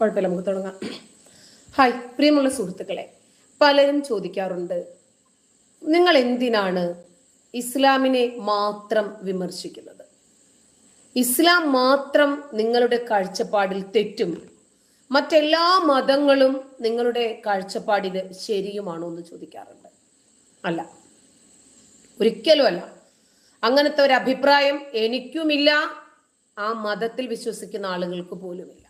കുഴപ്പമില്ല, നമുക്ക് തുടങ്ങാം. ഹായ് പ്രിയമുള്ള സുഹൃത്തുക്കളെ, പലരും ചോദിക്കാറുണ്ട്, നിങ്ങൾ എന്തിനാണ് ഇസ്ലാമിനെ മാത്രം വിമർശിക്കുന്നത്? ഇസ്ലാം മാത്രം നിങ്ങളുടെ കാഴ്ചപ്പാടിൽ തെറ്റും, മറ്റെല്ലാ മതങ്ങളും നിങ്ങളുടെ കാഴ്ചപ്പാടിൽ ശരിയുമാണോ എന്ന് ചോദിക്കാറുണ്ട്. അല്ല, ഒരിക്കലും അല്ല. അങ്ങനത്തെ ഒരു അഭിപ്രായം എനിക്കുമില്ല, ആ മതത്തിൽ വിശ്വസിക്കുന്ന ആളുകൾക്ക് പോലുമില്ല.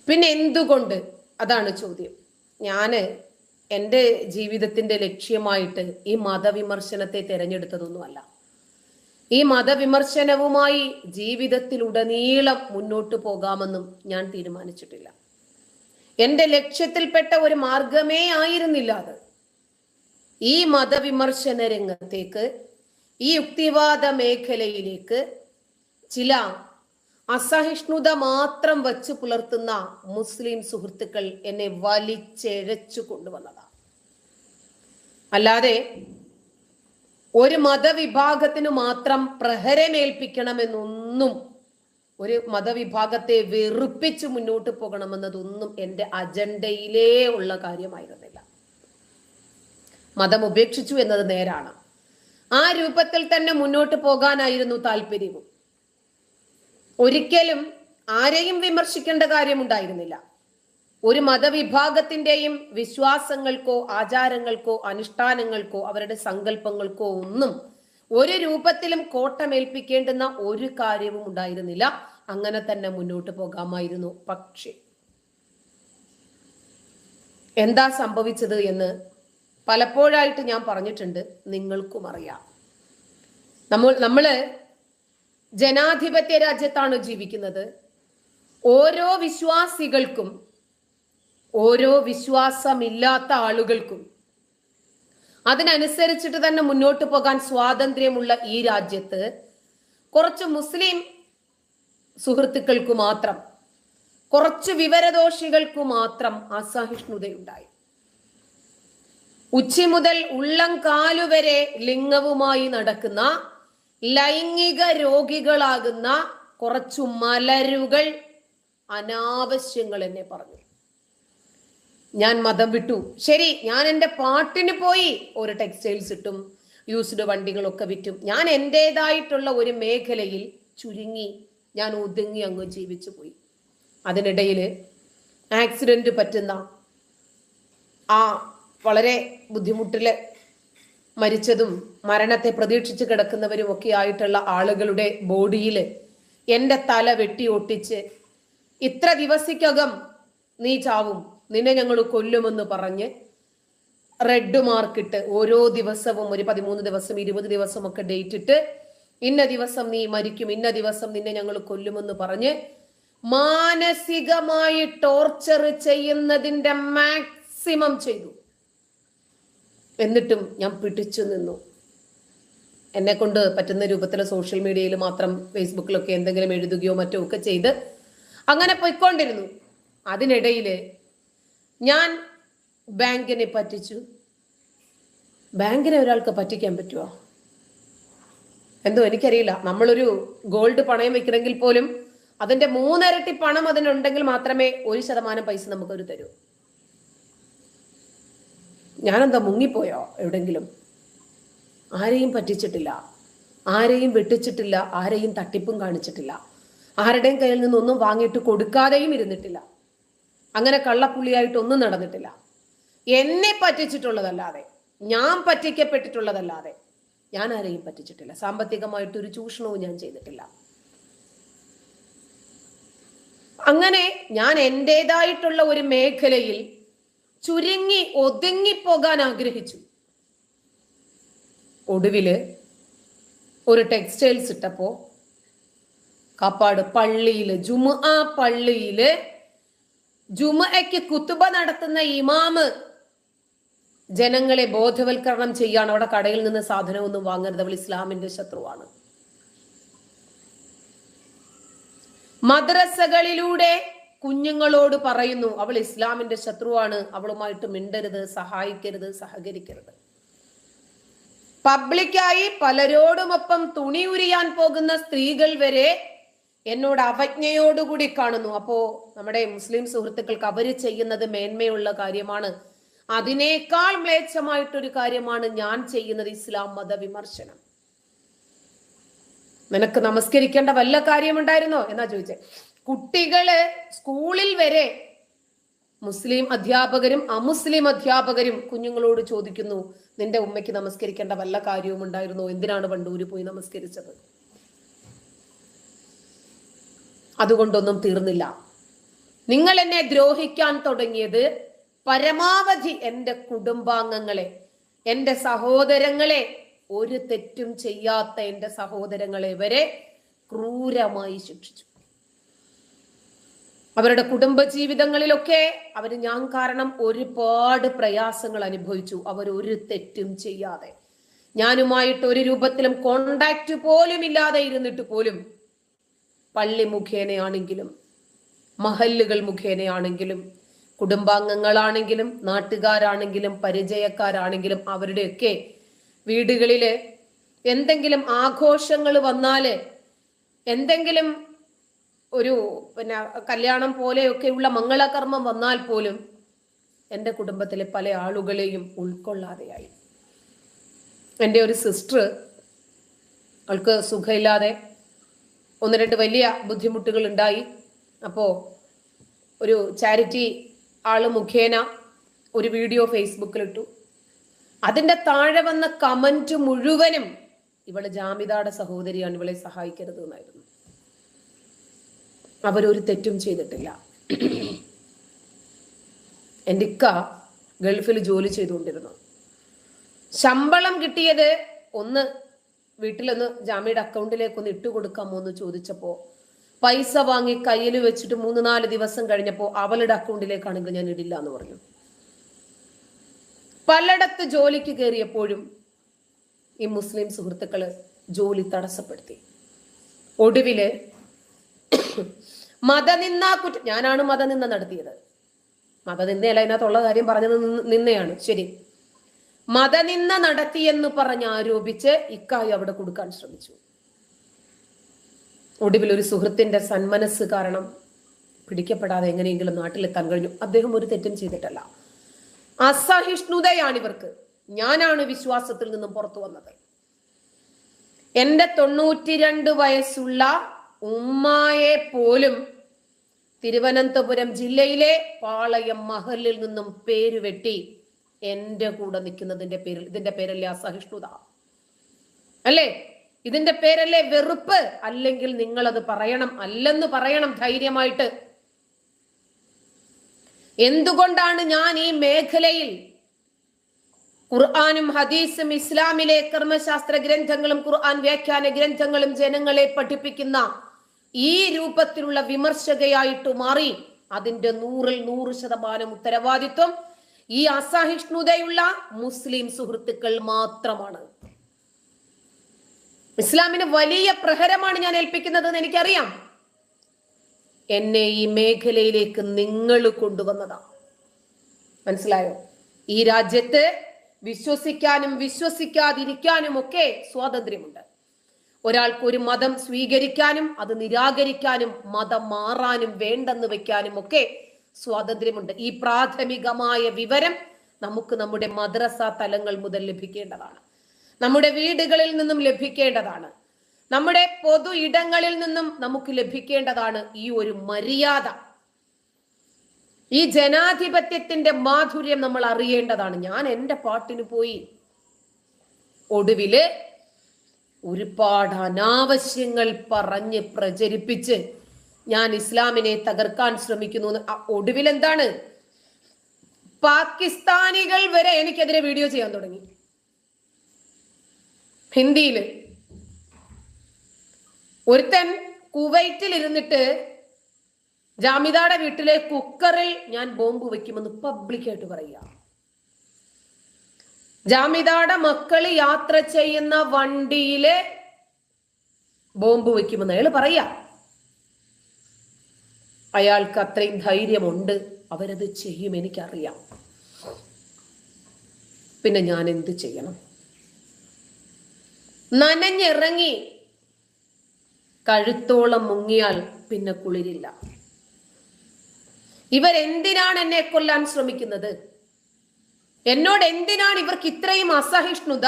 പിന്നെ എന്തുകൊണ്ട്? അതാണ് ചോദ്യം. ഞാന് എൻ്റെ ജീവിതത്തിന്റെ ലക്ഷ്യമായിട്ട് ഈ മതവിമർശനത്തെ തിരഞ്ഞെടുത്തതൊന്നുമല്ല. ഈ മതവിമർശനവുമായി ജീവിതത്തിലുടനീളം മുന്നോട്ട് പോകാമെന്നും ഞാൻ തീരുമാനിച്ചിട്ടില്ല. എൻ്റെ ലക്ഷ്യത്തിൽപ്പെട്ട ഒരു മാർഗമേ ആയിരുന്നില്ല അത്. ഈ മതവിമർശന രംഗത്തേക്ക്, ഈ യുക്തിവാദ മേഖലയിലേക്ക് ചില അസഹിഷ്ണുത മാത്രം വച്ചു പുലർത്തുന്ന മുസ്ലിം സുഹൃത്തുക്കൾ എന്നെ വലിച്ചെഴച്ചു കൊണ്ടുവന്നതാണ്. അല്ലാതെ ഒരു മതവിഭാഗത്തിന് മാത്രം പ്രഹരമേൽപ്പിക്കണമെന്നൊന്നും, ഒരു മതവിഭാഗത്തെ വെറുപ്പിച്ച് മുന്നോട്ട് പോകണമെന്നതൊന്നും എൻ്റെ അജണ്ടയിലേ ഉള്ള കാര്യമായിരുന്നില്ല. മതം ഉപേക്ഷിച്ചു എന്നത് നേരാണ്. ആ രൂപത്തിൽ തന്നെ മുന്നോട്ട് പോകാനായിരുന്നു താല്പര്യവും. ഒരിക്കലും ആരെയും വിമർശിക്കേണ്ട കാര്യമുണ്ടായിരുന്നില്ല. ഒരു മതവിഭാഗത്തിന്റെയും വിശ്വാസങ്ങൾക്കോ ആചാരങ്ങൾക്കോ അനുഷ്ഠാനങ്ങൾക്കോ അവരുടെ സങ്കല്പങ്ങൾക്കോ ഒന്നും ഒരു രൂപത്തിലും കോട്ടമേൽപ്പിക്കേണ്ടുന്ന ഒരു കാര്യവും ഉണ്ടായിരുന്നില്ല. അങ്ങനെ തന്നെ മുന്നോട്ട് പോകാമായിരുന്നു. പക്ഷേ എന്താ സംഭവിച്ചത് എന്ന് പലപ്പോഴായിട്ട് ഞാൻ പറഞ്ഞിട്ടുണ്ട്, നിങ്ങൾക്കും അറിയാം. നമ്മള് ജനാധിപത്യ രാജ്യത്താണ് ജീവിക്കുന്നത്. ഓരോ വിശ്വാസികൾക്കും, ഓരോ വിശ്വാസമില്ലാത്ത ആളുകൾക്കും അതിനനുസരിച്ചിട്ട് തന്നെ മുന്നോട്ട് പോകാൻ സ്വാതന്ത്ര്യമുള്ള ഈ രാജ്യത്ത് കുറച്ച് മുസ്ലിം സുഹൃത്തുക്കൾക്ക് മാത്രം, കുറച്ച് വിവരദോഷികൾക്ക് മാത്രം അസഹിഷ്ണുതയുണ്ടായി. ഉച്ചി മുതൽ ഉള്ളം കാലുവരെ ലിംഗവുമായി നടക്കുന്ന ലൈംഗിക രോഗികളാകുന്ന കുറച്ചു മലരുകൾ അനാവശ്യങ്ങൾ എന്നെ പറഞ്ഞു. ഞാൻ മതം വിട്ടു, ശരി, ഞാൻ എൻ്റെ പാട്ടിന് പോയി, ഒരു ടെക്സ്റ്റൈൽസ് ഇട്ടും യൂസ്ഡ് വണ്ടികളൊക്കെ വിറ്റും ഞാൻ എൻ്റെതായിട്ടുള്ള ഒരു മേഖലയിൽ ചുരുങ്ങി, ഞാൻ ഒതുങ്ങി അങ്ങ് ജീവിച്ചു പോയി. അതിനിടയിൽ ആക്സിഡന്റ് പറ്റുന്ന, ആ വളരെ ബുദ്ധിമുട്ടില് മരിച്ചതും മരണത്തെ പ്രതീക്ഷിച്ച് കിടക്കുന്നവരും ഒക്കെ ആയിട്ടുള്ള ആളുകളുടെ ബോഡിയിൽ എൻ്റെ തല വെട്ടി ഒട്ടിച്ച്, ഇത്ര ദിവസക്കകം നീ ചാവും, നിന്നെ ഞങ്ങൾ കൊല്ലുമെന്ന് പറഞ്ഞ് റെഡ് മാർക്കിട്ട് ഓരോ ദിവസവും ഒരു 13 ദിവസം 20 ദിവസം ഒക്കെ ഡേറ്റ് ഇട്ട്, ഇന്ന ദിവസം നീ മരിക്കും, ഇന്ന ദിവസം നിന്നെ ഞങ്ങൾ കൊല്ലുമെന്ന് പറഞ്ഞ് മാനസികമായി ടോർച്ചർ ചെയ്യുന്നതിന്റെ മാക്സിമം ചെയ്തു. എന്നിട്ടും ഞാൻ പിടിച്ചു നിന്നു. എന്നെ കൊണ്ട് പറ്റുന്ന രൂപത്തിൽ സോഷ്യൽ മീഡിയയിൽ മാത്രം, ഫേസ്ബുക്കിലൊക്കെ എന്തെങ്കിലും എഴുതുകയോ മറ്റോ ഒക്കെ ചെയ്ത് അങ്ങനെ പോയിക്കൊണ്ടിരുന്നു. അതിനിടയിൽ ഞാൻ ബാങ്കിനെ പറ്റിച്ചു. ബാങ്കിനെ ഒരാൾക്ക് പറ്റിക്കാൻ പറ്റുമോ? എന്തോ എനിക്കറിയില്ല. നമ്മളൊരു ഗോൾഡ് പണയം വെക്കണമെങ്കിൽ പോലും അതിന്റെ 3 ഇരട്ടി പണം അതിനുണ്ടെങ്കിൽ മാത്രമേ 1% പൈസ നമുക്കൊരു തരൂ. ഞാനെന്താ മുങ്ങിപ്പോയോ എവിടെങ്കിലും? ആരെയും പറ്റിച്ചിട്ടില്ല, ആരെയും വെട്ടിച്ചിട്ടില്ല, ആരെയും തട്ടിപ്പും കാണിച്ചിട്ടില്ല, ആരുടെയും കയ്യിൽ നിന്നൊന്നും വാങ്ങിയിട്ട് കൊടുക്കാതെയും ഇരുന്നിട്ടില്ല. അങ്ങനെ കള്ളപ്പുള്ളിയായിട്ടൊന്നും നടന്നിട്ടില്ല. എന്നെ പറ്റിച്ചിട്ടുള്ളതല്ലാതെ, ഞാൻ പറ്റിക്കപ്പെട്ടിട്ടുള്ളതല്ലാതെ ഞാൻ ആരെയും പറ്റിച്ചിട്ടില്ല. സാമ്പത്തികമായിട്ടൊരു ചൂഷണവും ഞാൻ ചെയ്തിട്ടില്ല. അങ്ങനെ ഞാൻ എൻ്റെതായിട്ടുള്ള ഒരു മേഖലയിൽ ചുരുങ്ങി ഒതുങ്ങിപ്പോകാൻ ആഗ്രഹിച്ചു. ഒടുവില് ഒരു ടെക്സ്റ്റൈൽസ് ഇട്ടപ്പോ കാപ്പാട് പള്ളിയില്, പള്ളിയില് ജുമുഅയ്ക്ക് കുത്തുബ നടത്തുന്ന ഇമാമ് ജനങ്ങളെ ബോധവൽക്കരണം ചെയ്യാണ്. അവിടെ കടയിൽ നിന്ന് സാധനമൊന്നും വാങ്ങരുത്, അവൾ ഇസ്ലാമിന്റെ ശത്രുവാണ്. മദ്രസകളിലൂടെ കുഞ്ഞുങ്ങളോട് പറയുന്നു, അവൾ ഇസ്ലാമിന്റെ ശത്രുവാണ്, അവളുമായിട്ട് മിണ്ടരുത്, സഹായിക്കരുത്, സഹകരിക്കരുത്. പബ്ലിക്കായി പലരോടുമൊപ്പം തുണി ഉരിയാൻ പോകുന്ന സ്ത്രീകൾ വരെ എന്നോട് അവജ്ഞയോടുകൂടി കാണുന്നു. അപ്പോ നമ്മുടെ മുസ്ലിം സുഹൃത്തുക്കൾക്ക് അവര് ചെയ്യുന്നത് മേന്മയുള്ള കാര്യമാണ്. അതിനേക്കാൾ മ്ലേച്ഛമായിട്ടൊരു കാര്യമാണ് ഞാൻ ചെയ്യുന്നത്, ഇസ്ലാം മത വിമർശനം. നിനക്ക് നമസ്കരിക്കേണ്ട വല്ല കാര്യമുണ്ടായിരുന്നോ എന്നാ ചോദിച്ചേ. കുട്ടികള് സ്കൂളിൽ വരെ മുസ്ലിം അധ്യാപകരും അമുസ്ലിം അധ്യാപകരും കുഞ്ഞുങ്ങളോട് ചോദിക്കുന്നു, നിന്റെ ഉമ്മയ്ക്ക് നമസ്കരിക്കേണ്ട വല്ല കാര്യവും ഉണ്ടായിരുന്നോ, എന്തിനാണ് വണ്ടൂര് പോയി നമസ്കരിച്ചത്? അതുകൊണ്ടൊന്നും തീർന്നില്ല. നിങ്ങൾ എന്നെ ദ്രോഹിക്കാൻ തുടങ്ങിയത് പരമാവധി എന്റെ കുടുംബാംഗങ്ങളെ, എന്റെ സഹോദരങ്ങളെ, ഒരു തെറ്റും ചെയ്യാത്ത എന്റെ സഹോദരങ്ങളെ വരെ ക്രൂരമായി ശിക്ഷിച്ചു. അവരുടെ കുടുംബ ജീവിതങ്ങളിലൊക്കെ ഞാൻ കാരണം ഒരുപാട് പ്രയാസങ്ങൾ അനുഭവിച്ചു. അവർ ഒരു തെറ്റും ചെയ്യാതെ, ഞാനുമായിട്ട് ഒരു രൂപത്തിലും കോണ്ടാക്ട് പോലും ഇല്ലാതെ ഇരുന്നിട്ട് പോലും പള്ളി മുഖേനയാണെങ്കിലും മഹല്ലുകൾ മുഖേനയാണെങ്കിലും കുടുംബാംഗങ്ങളാണെങ്കിലും നാട്ടുകാരാണെങ്കിലും പരിചയക്കാരാണെങ്കിലും അവരുടെയൊക്കെ വീടുകളില് എന്തെങ്കിലും ആഘോഷങ്ങൾ വന്നാല്, എന്തെങ്കിലും ഒരു കല്യാണം പോലെയൊക്കെയുള്ള മംഗളകർമ്മം വന്നാൽ പോലും എൻ്റെ കുടുംബത്തിലെ പല ആളുകളെയും ഉൾക്കൊള്ളാതെയായി. എൻ്റെ ഒരു സിസ്റ്റർ, അവൾക്ക് സുഖമില്ലാതെ 1-2 വലിയ ബുദ്ധിമുട്ടുകൾ ഉണ്ടായി. അപ്പോൾ ഒരു ചാരിറ്റി ആള് മുഖേന ഒരു വീഡിയോ ഫേസ്ബുക്കിലിട്ടു. അതിന്റെ താഴെ വന്ന കമന്റ് മുഴുവനും ഇവള് ജാമിദയുടെ സഹോദരിയാണ്, ഇവളെ സഹായിക്കരുത് എന്നായിരുന്നു. അവരൊരു തെറ്റും ചെയ്തിട്ടില്ല. എൻ്റെ ഇക്ക ഗൾഫിൽ ജോലി ചെയ്തുകൊണ്ടിരുന്നു. ശമ്പളം കിട്ടിയത് വീട്ടിലൊന്ന് ജാമിയുടെ അക്കൗണ്ടിലേക്ക് ഒന്ന് ഇട്ടുകൊടുക്കാമോ എന്ന് ചോദിച്ചപ്പോ പൈസ വാങ്ങി കയ്യിൽ വെച്ചിട്ട് 3-4 ദിവസം കഴിഞ്ഞപ്പോ അവളുടെ അക്കൗണ്ടിലേക്കാണെങ്കിൽ ഞാൻ ഇടില്ല എന്ന് പറഞ്ഞു. പലയിടത്ത് ജോലിക്ക് കയറിയപ്പോഴും ഈ മുസ്ലിം സുഹൃത്തുക്കള് ജോലി തടസ്സപ്പെടുത്തി. ഒടുവില് ഞാനാണ് മതനിന്ദ നടത്തിയത്. മതനിന്ദയല്ല, അതിനകത്തുള്ള കാര്യം പറഞ്ഞത് നിന്നയാണ്, ശരി. മതനിന്ദ നടത്തിയെന്ന് പറഞ്ഞ് ആരോപിച്ച് ഇക്കായി അവിടെ കൊടുക്കാൻ ശ്രമിച്ചു. ഒടുവിൽ ഒരു സുഹൃത്തിന്റെ സന്മനസ് കാരണം പിടിക്കപ്പെടാതെ എങ്ങനെയെങ്കിലും നാട്ടിലെത്താൻ കഴിഞ്ഞു. അദ്ദേഹം ഒരു തെറ്റും ചെയ്തിട്ടല്ല. അസഹിഷ്ണുതയാണ് ഇവർക്ക്. ഞാനാണ് വിശ്വാസത്തിൽ നിന്നും പുറത്തു വന്നത്. എന്റെ 92 വയസ്സുള്ള ഉമ്മായെ പോലും തിരുവനന്തപുരം ജില്ലയിലെ പാളയം മഹലിൽ നിന്നും പേരുവെട്ടി എന്റെ കൂടെ നിൽക്കുന്നതിന്റെ പേരിൽ, ഇതിന്റെ പേരല്ലേ അസഹിഷ്ണുത? അല്ലേ? ഇതിന്റെ പേരല്ലേ വെറുപ്പ്? അല്ലെങ്കിൽ നിങ്ങൾ അത് പറയണം, അല്ലെന്ന് പറയണം ധൈര്യമായിട്ട്. എന്തുകൊണ്ടാണ് ഞാൻ ഈ മേഖലയിൽ ഖുർആനും ഹദീസും ഇസ്ലാമിലെ കർമ്മശാസ്ത്ര ഗ്രന്ഥങ്ങളും ഖുർആൻ വ്യാഖ്യാന ഗ്രന്ഥങ്ങളും ജനങ്ങളെ പഠിപ്പിക്കുന്ന ഈ രൂപത്തിലുള്ള വിമർശകയായിട്ട് മാറി? അതിന്റെ 100% ഉത്തരവാദിത്വം ഈ അസഹിഷ്ണുതയുള്ള മുസ്ലിം സുഹൃത്തുക്കൾ മാത്രമാണ്. ഇസ്ലാമിന് വലിയ പ്രഹരമാണ് ഞാൻ ഏൽപ്പിക്കുന്നത് എന്ന് എനിക്കറിയാം. എന്നെ ഈ മേഖലയിലേക്ക് നിങ്ങൾ കൊണ്ടുവന്നതാ. മനസ്സിലായോ? ഈ രാജ്യത്ത് വിശ്വസിക്കാനും വിശ്വസിക്കാതിരിക്കാനും ഒക്കെ സ്വാതന്ത്ര്യമുണ്ട്. ഒരാൾക്ക് ഒരു മതം സ്വീകരിക്കാനും അത് നിരാകരിക്കാനും മതം മാറാനും വേണ്ടെന്ന് വെക്കാനും ഒക്കെ സ്വാതന്ത്ര്യമുണ്ട്. ഈ പ്രാഥമികമായ വിവരം നമുക്ക് നമ്മുടെ മദ്രസ തലങ്ങൾ മുതൽ ലഭിക്കേണ്ടതാണ്. നമ്മുടെ വീടുകളിൽ നിന്നും ലഭിക്കേണ്ടതാണ്. നമ്മുടെ പൊതു ഇടങ്ങളിൽ നിന്നും നമുക്ക് ലഭിക്കേണ്ടതാണ് ഈ ഒരു മര്യാദ. ഈ ജനാധിപത്യത്തിന്റെ മാധുര്യം നമ്മൾ അറിയേണ്ടതാണ്. ഞാൻ എൻ്റെ പാട്ടിന് പോയി. ഒടുവില് ഒരുപാട് അനാവശ്യങ്ങൾ പറഞ്ഞ് പ്രചരിപ്പിച്ച് ഞാൻ ഇസ്ലാമിനെ തകർക്കാൻ ശ്രമിക്കുന്നു. ഒടുവിൽ എന്താണ്? പാകിസ്ഥാനികൾ വരെ എനിക്കെതിരെ വീഡിയോ ചെയ്യാൻ തുടങ്ങി ഹിന്ദിയില്. ഒരുത്തൻ കുവൈറ്റിൽ ഇരുന്നിട്ട് ജാമിദയുടെ വീട്ടിലെ കുക്കറിൽ ഞാൻ ബോംബ് വെക്കുമെന്ന് പബ്ലിക്കായിട്ട് പറയുക. ജാമിദയുടെ മക്കള് യാത്ര ചെയ്യുന്ന വണ്ടിയിലെ ബോംബ് വെക്കുമെന്ന് അയാൾ പറയാ. അയാൾക്ക് അത്രയും ധൈര്യമുണ്ട്, അവരത് ചെയ്യും, എനിക്കറിയാം. പിന്നെ ഞാൻ എന്ത് ചെയ്യണം? നനഞ്ഞിറങ്ങി കഴുത്തോളം മുങ്ങിയാൽ പിന്നെ കുളിരില്ല. ഇവരെന്തിനാണ് എന്നെ കൊല്ലാൻ ശ്രമിക്കുന്നത്? എന്നോട് എന്തിനാണ് ഇവർക്ക് ഇത്രയും അസഹിഷ്ണുത?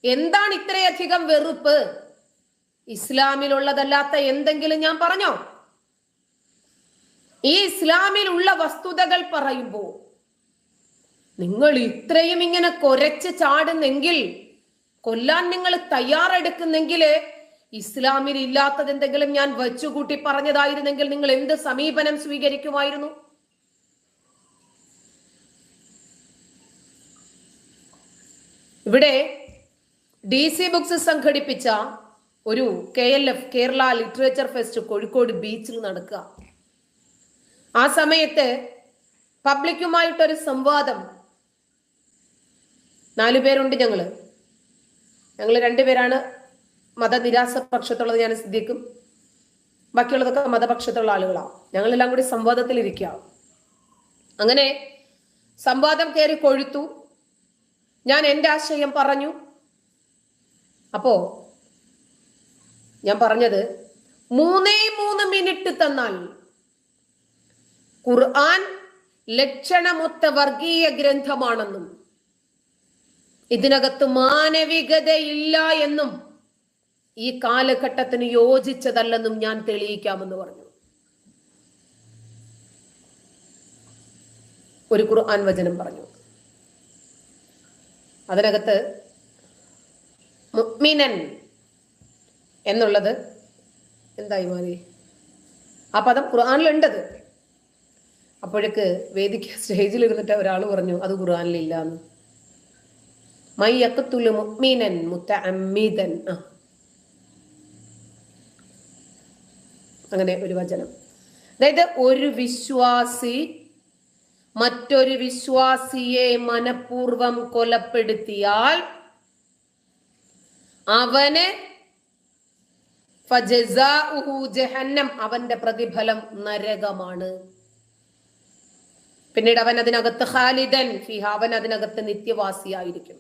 എന്താണ് ഇത്രയധികം വെറുപ്പ്? ഇസ്ലാമിലുള്ളതല്ലാത്ത എന്തെങ്കിലും ഞാൻ പറഞ്ഞോ? ഈ ഇസ്ലാമിലുള്ള വസ്തുതകൾ പറയുമ്പോ നിങ്ങൾ ഇത്രയും ഇങ്ങനെ കൊരച്ച് ചാടുന്നെങ്കിൽ, കൊല്ലാൻ നിങ്ങൾ തയ്യാറെടുക്കുന്നെങ്കിൽ, ഇസ്ലാമിൽ ഇല്ലാത്തത് എന്തെങ്കിലും ഞാൻ വച്ചുകൂട്ടി പറഞ്ഞതായിരുന്നെങ്കിൽ നിങ്ങൾ എന്ത് സമീപനം സ്വീകരിക്കുമായിരുന്നു? ഇവിടെ DC ബുക്സ് സംഘടിപ്പിച്ച ഒരു KLF Kerala literature fest Kozhikode ബീച്ചിൽ നടക്കുക. ആ സമയത്ത് പബ്ലിക്കുമായിട്ടൊരു സംവാദം. 4 പേരുണ്ട്. ഞങ്ങൾ 2 പേരാണ് മതനിരാസ പക്ഷത്തുള്ളത്, ഞാൻ സിദ്ദീഖും, ബാക്കിയുള്ളതൊക്കെ മതപക്ഷത്തുള്ള ആളുകളാണ്. ഞങ്ങളെല്ലാം കൂടി സംവാദത്തിലിരിക്കുക. അങ്ങനെ സംവാദം കയറി കൊഴുത്തു. ഞാൻ എൻ്റെ ആശയം പറഞ്ഞു. അപ്പോ ഞാൻ പറഞ്ഞത് 3 മിനിറ്റ് തന്നാൽ ഖുർആൻ ലക്ഷണമൊത്ത വർഗീയ ഗ്രന്ഥമാണെന്നും ഇതിനകത്ത് മാനവികതയില്ല എന്നും ഈ കാലഘട്ടത്തിന് യോജിച്ചതല്ലെന്നും ഞാൻ തെളിയിക്കാമെന്ന് പറഞ്ഞു. ഒരു ഖുർആൻ വചനം പറഞ്ഞു. അതിനകത്ത് മുഅ്മിനൻ എന്നുള്ളത് എന്തായി മാറി? ആ പദം ഖുർആനിലുണ്ടത്. അപ്പോഴേക്ക് വേദിക്ക് സ്റ്റേജിൽ ഇരുന്നിട്ട് ഒരാൾ പറഞ്ഞു അത് ഖുർആനിലില്ലാന്ന്. മൈ യഖ്തുലു മുഅ്മിനൻ മുതഅമ്മിദൻ, അങ്ങനെ ഒരു വചനം. അതായത് ഒരു വിശ്വാസി മറ്റൊരു വിശ്വാസിയെ മനഃപൂർവം കൊലപ്പെടുത്തിയാൽ അവന് ഫജസാഉഹു ജഹന്നം, അവന്റെ പ്രതിഫലം നരകമാണ്. പിന്നീട് അവൻ അതിനകത്ത് ഖാലിദൻ ഫിഹ, അവൻ അതിനകത്ത് നിത്യവാസിയായിരിക്കും.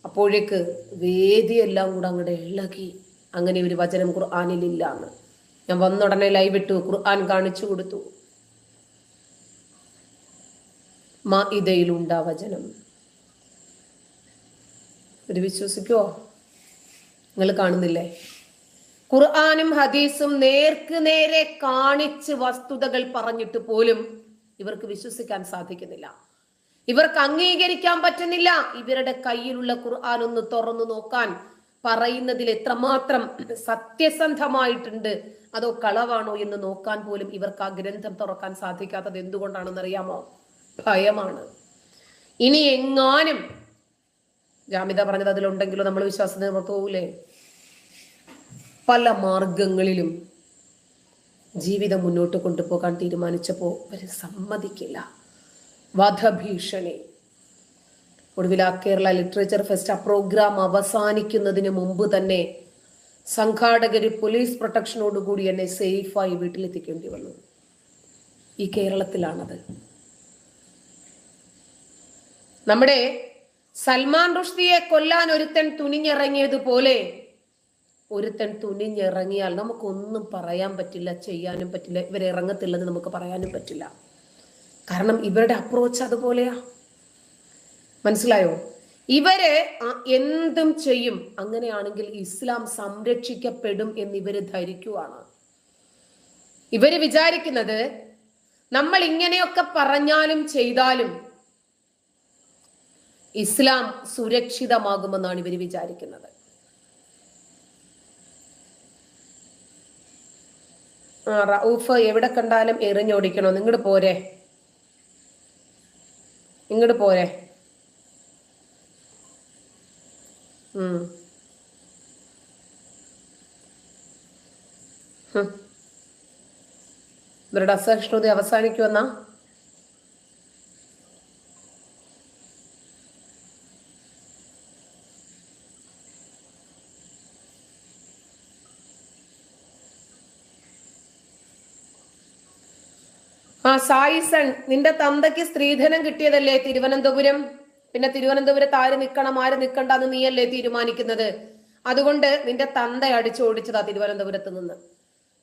അപ്പോഴേക്ക് വേദിയെല്ലാം കൂടെ അങ്ങോട്ട് ഇളകി. അങ്ങനെ ഒരു വചനം ഖുർആനിലില്ല എന്ന്. ഞാൻ വന്നുടനെ ലൈവ് ഇട്ടു, ഖുർആൻ കാണിച്ചു കൊടുത്തു. മാഇദയിലുണ്ടാ വചനം. ഒരു വിശ്വസിക്കോ? നിങ്ങൾ കാണുന്നില്ലേ? ഖുർആനും ഹദീസും നേർക്ക് നേരെ കാണിച്ച് വസ്തുതകൾ പറഞ്ഞിട്ട് പോലും ഇവർക്ക് വിശ്വസിക്കാൻ സാധിക്കുന്നില്ല. ഇവർക്ക് അംഗീകരിക്കാൻ പറ്റുന്നില്ല. ഇവരുടെ കയ്യിലുള്ള ഖുർആൻ ഒന്ന് തുറന്നു നോക്കാൻ, പറയുന്നതിൽ എത്രമാത്രം സത്യസന്ധമായിട്ടുണ്ട് അതോ കളവാണോ എന്ന് നോക്കാൻ പോലും ഇവർക്ക് ആ ഗ്രന്ഥം തുറക്കാൻ സാധിക്കാത്തത് എന്തുകൊണ്ടാണെന്ന് അറിയാമോ? ഭയമാണ്. ഇനി എങ്ങാനും ജാമിദ പറഞ്ഞത് അതിലുണ്ടെങ്കിലോ നമ്മൾ വിശ്വാസത്തിന് പുറത്തു പോകൂലേ? പല മാർഗങ്ങളിലും ജീവിതം മുന്നോട്ട് കൊണ്ടുപോകാൻ തീരുമാനിച്ചപ്പോൾ അവർ സമ്മതിക്കില്ല. വധഭീഷണി. ഒടുവിൽ ആ കേരള ലിറ്ററേച്ചർ ഫെസ്റ്റ് ആ പ്രോഗ്രാം അവസാനിക്കുന്നതിന് മുമ്പ് തന്നെ സംഘാടകര് പോലീസ് പ്രൊട്ടക്ഷനോടുകൂടി എന്നെ സേഫായി വീട്ടിലെത്തിക്കേണ്ടി വന്നു. ഈ കേരളത്തിലാണത്. നമ്മുടെ സൽമാൻ റുഷ്ദിയെ കൊല്ലാൻ ഒരുത്തൻ തുനിഞ്ഞിറങ്ങിയതുപോലെ ഒരുത്തൻ തുനിഞ്ഞിറങ്ങിയാൽ നമുക്കൊന്നും പറയാൻ പറ്റില്ല, ചെയ്യാനും പറ്റില്ല. ഇവരിറങ്ങത്തില്ലെന്ന് നമുക്ക് പറയാനും പറ്റില്ല. കാരണം ഇവരുടെ അപ്രോച്ച് അതുപോലെയാ. മനസ്സിലായോ? ഇവര് എന്തും ചെയ്യും. അങ്ങനെയാണെങ്കിൽ ഇസ്ലാം സംരക്ഷിക്കപ്പെടും എന്നിവര് ധരിക്കുവാണ്. ഇവര് വിചാരിക്കുന്നത് നമ്മൾ ഇങ്ങനെയൊക്കെ പറഞ്ഞാലും ചെയ്താലും ഇസ്ലാം സുരക്ഷിതമാകുമെന്നാണ് ഇവര് വിചാരിക്കുന്നത്. റഊഫ് എവിടെ കണ്ടാലും എറിഞ്ഞോടിക്കണോ? ഇങ്ങോട്ട് പോരെ, ഇങ്ങോട്ട് പോരെ. ഇവരുടെ അസഹിഷ്ണുത അവസാനിക്കുമെന്നാ? സായിസൺ, നിന്റെ തന്തയ്ക്ക് സ്ത്രീധനം കിട്ടിയതല്ലേ തിരുവനന്തപുരം? പിന്നെ തിരുവനന്തപുരത്ത് ആര് നിൽക്കണം ആര് നിൽക്കണ്ടെന്ന് നീയല്ലേ തീരുമാനിക്കുന്നത്? അതുകൊണ്ട് നിന്റെ തന്ത അടിച്ചോടിച്ചതാ തിരുവനന്തപുരത്ത് നിന്ന്.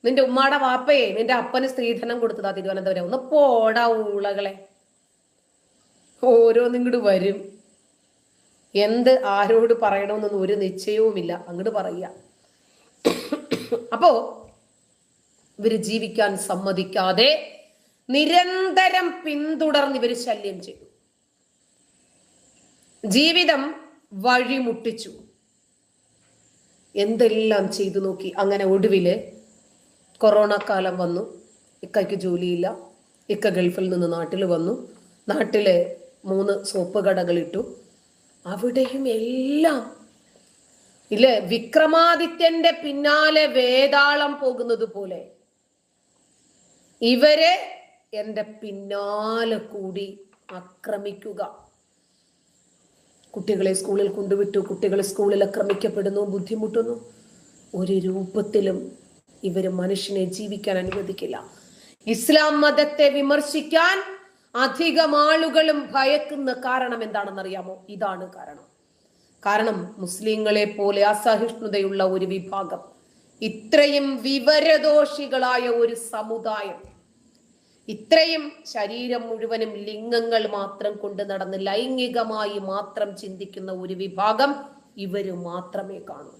നിന്റെ ഉമ്മാടെ വാപ്പയെ നിന്റെ അപ്പന് സ്ത്രീധനം കൊടുത്തതാ തിരുവനന്തപുരം. ഒന്ന് പോടാ ഊളകളെ. ഓരോന്നിങ്ങോട്ട് വരും. എന്ത് ആരോട് പറയണമെന്നൊന്നും ഒരു നിശ്ചയവുമില്ല, അങ്ങോട്ട് പറയുക. അപ്പോ ഇവര് ജീവിക്കാൻ സമ്മതിക്കാതെ നിരന്തരം പിന്തുടർന്ന് ഇവര് ശല്യം ചെയ്തു. ജീവിതം വഴിമുട്ടിച്ചു. എന്തെല്ലാം ചെയ്തു നോക്കി. അങ്ങനെ ഒടുവില് കൊറോണ കാലം വന്നു. ഇക്കയ്ക്ക് ജോലിയില്ല. ഇക്ക ഗൾഫിൽ നിന്ന് നാട്ടിൽ വന്നു. നാട്ടില് 3 സോപ്പ് കടകൾ ഇട്ടു. അവിടെയും എല്ലാം ഇല്ലേ, വിക്രമാദിത്യന്റെ പിന്നാലെ വേതാളം പോകുന്നത് പോലെ ഇവരെ എന്റെ പിന്നാലെ കൂടി ആക്രമിക്കുക. കുട്ടികളെ സ്കൂളിൽ കൊണ്ടുവിട്ടു. കുട്ടികൾ സ്കൂളിൽ ആക്രമിക്കപ്പെടുന്നു, ബുദ്ധിമുട്ടുന്നു. ഒരു രൂപത്തിലും ഇവര് മനുഷ്യനെ ജീവിക്കാൻ അനുവദിക്കില്ല. ഇസ്ലാം മതത്തെ വിമർശിക്കാൻ അധികം ആളുകളും ഭയക്കുന്ന കാരണം എന്താണെന്നറിയാമോ? ഇതാണ് കാരണം മുസ്ലിങ്ങളെ പോലെ അസഹിഷ്ണുതയുള്ള ഒരു വിഭാഗം, ഇത്രയും വിവരദോഷികളായ ഒരു സമുദായം, ഇത്രയും ശരീരം മുഴുവനും ലിംഗങ്ങൾ മാത്രം കൊണ്ട് നടന്ന് ലൈംഗികമായി മാത്രം ചിന്തിക്കുന്ന ഒരു വിഭാഗം ഇവര് മാത്രമേ കാണൂ.